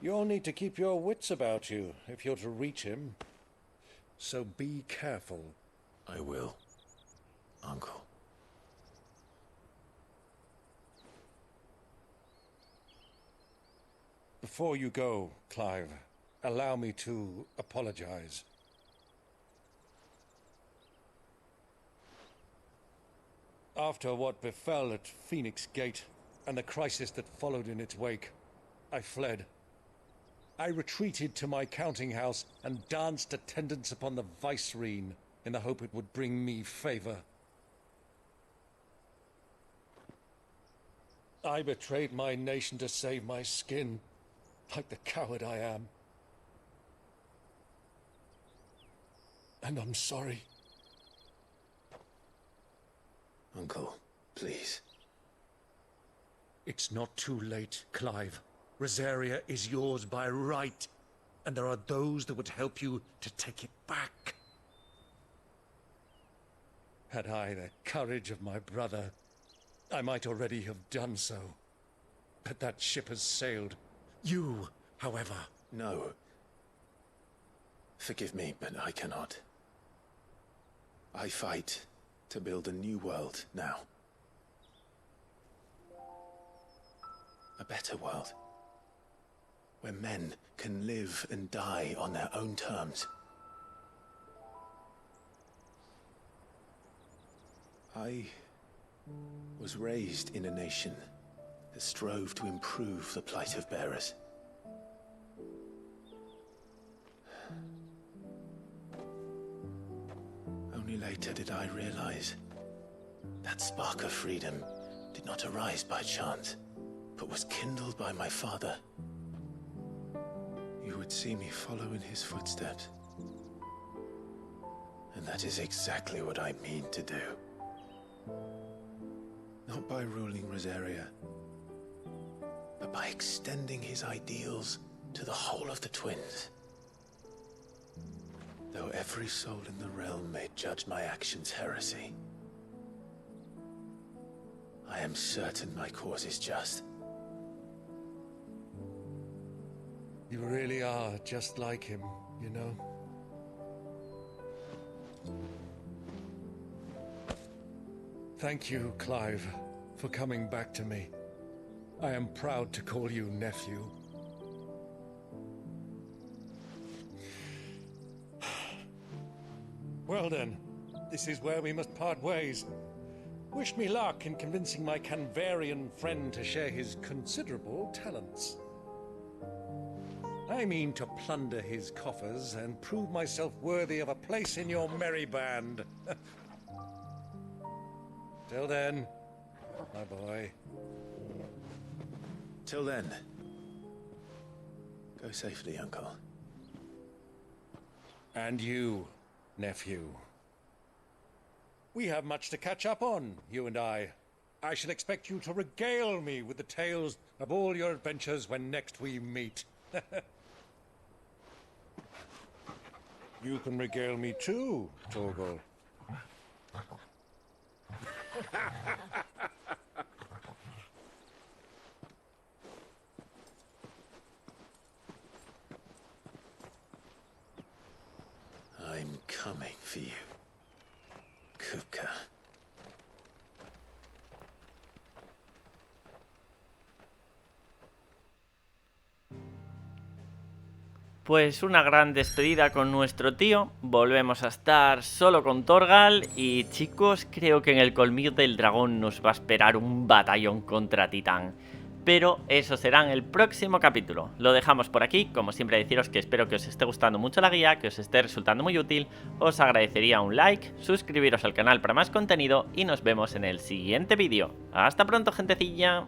You'll need to keep your wits about you if you're to reach him. So be careful. I will, Uncle. Before you go, Clive, allow me to apologize. After what befell at Phoenix Gate and the crisis that followed in its wake, I fled. I retreated to my counting house and danced attendance upon the Vicereine in the hope it would bring me favor. I betrayed my nation to save my skin. Like the coward I am. And I'm sorry. Uncle, please. It's not too late, Clive. Rosaria is yours by right, and there are those that would help you to take it back. Had I the courage of my brother, I might already have done so. but that ship has sailed. You, however... No. Forgive me, but I cannot. I fight to build a new world now. A better world. Where men can live and die on their own terms. I was raised in a nation that strove to improve the plight of bearers. Only later did I realize that spark of freedom did not arise by chance, but was kindled by my father. You would see me follow in his footsteps. And that is exactly what I mean to do. Not by ruling Rosaria, but by extending his ideals to the whole of the Twins. Though every soul in the realm may judge my actions heresy, I am certain my cause is just. You really are just like him, you know? Thank you, Clive, for coming back to me. I am proud to call you nephew. Well then, this is where we must part ways. Wish me luck in convincing my Canvarian friend to share his considerable talents. I mean to plunder his coffers and prove myself worthy of a place in your merry band. Till then, my boy. Till then, go safely, Uncle. And you, nephew. We have much to catch up on, you and I. I shall expect you to regale me with the tales of all your adventures when next we meet. You can regale me too, Torgal. I'm coming for you, Kupka. Pues una gran despedida con nuestro tío. Volvemos a estar solo con Torgal. Y chicos, creo que en el colmillo del dragón nos va a esperar un batallón contra Titán. Pero eso será en el próximo capítulo. Lo dejamos por aquí. Como siempre, deciros que espero que os esté gustando mucho la guía, que os esté resultando muy útil. Os agradecería un like, suscribiros al canal para más contenido y nos vemos en el siguiente vídeo. ¡Hasta pronto, gentecilla!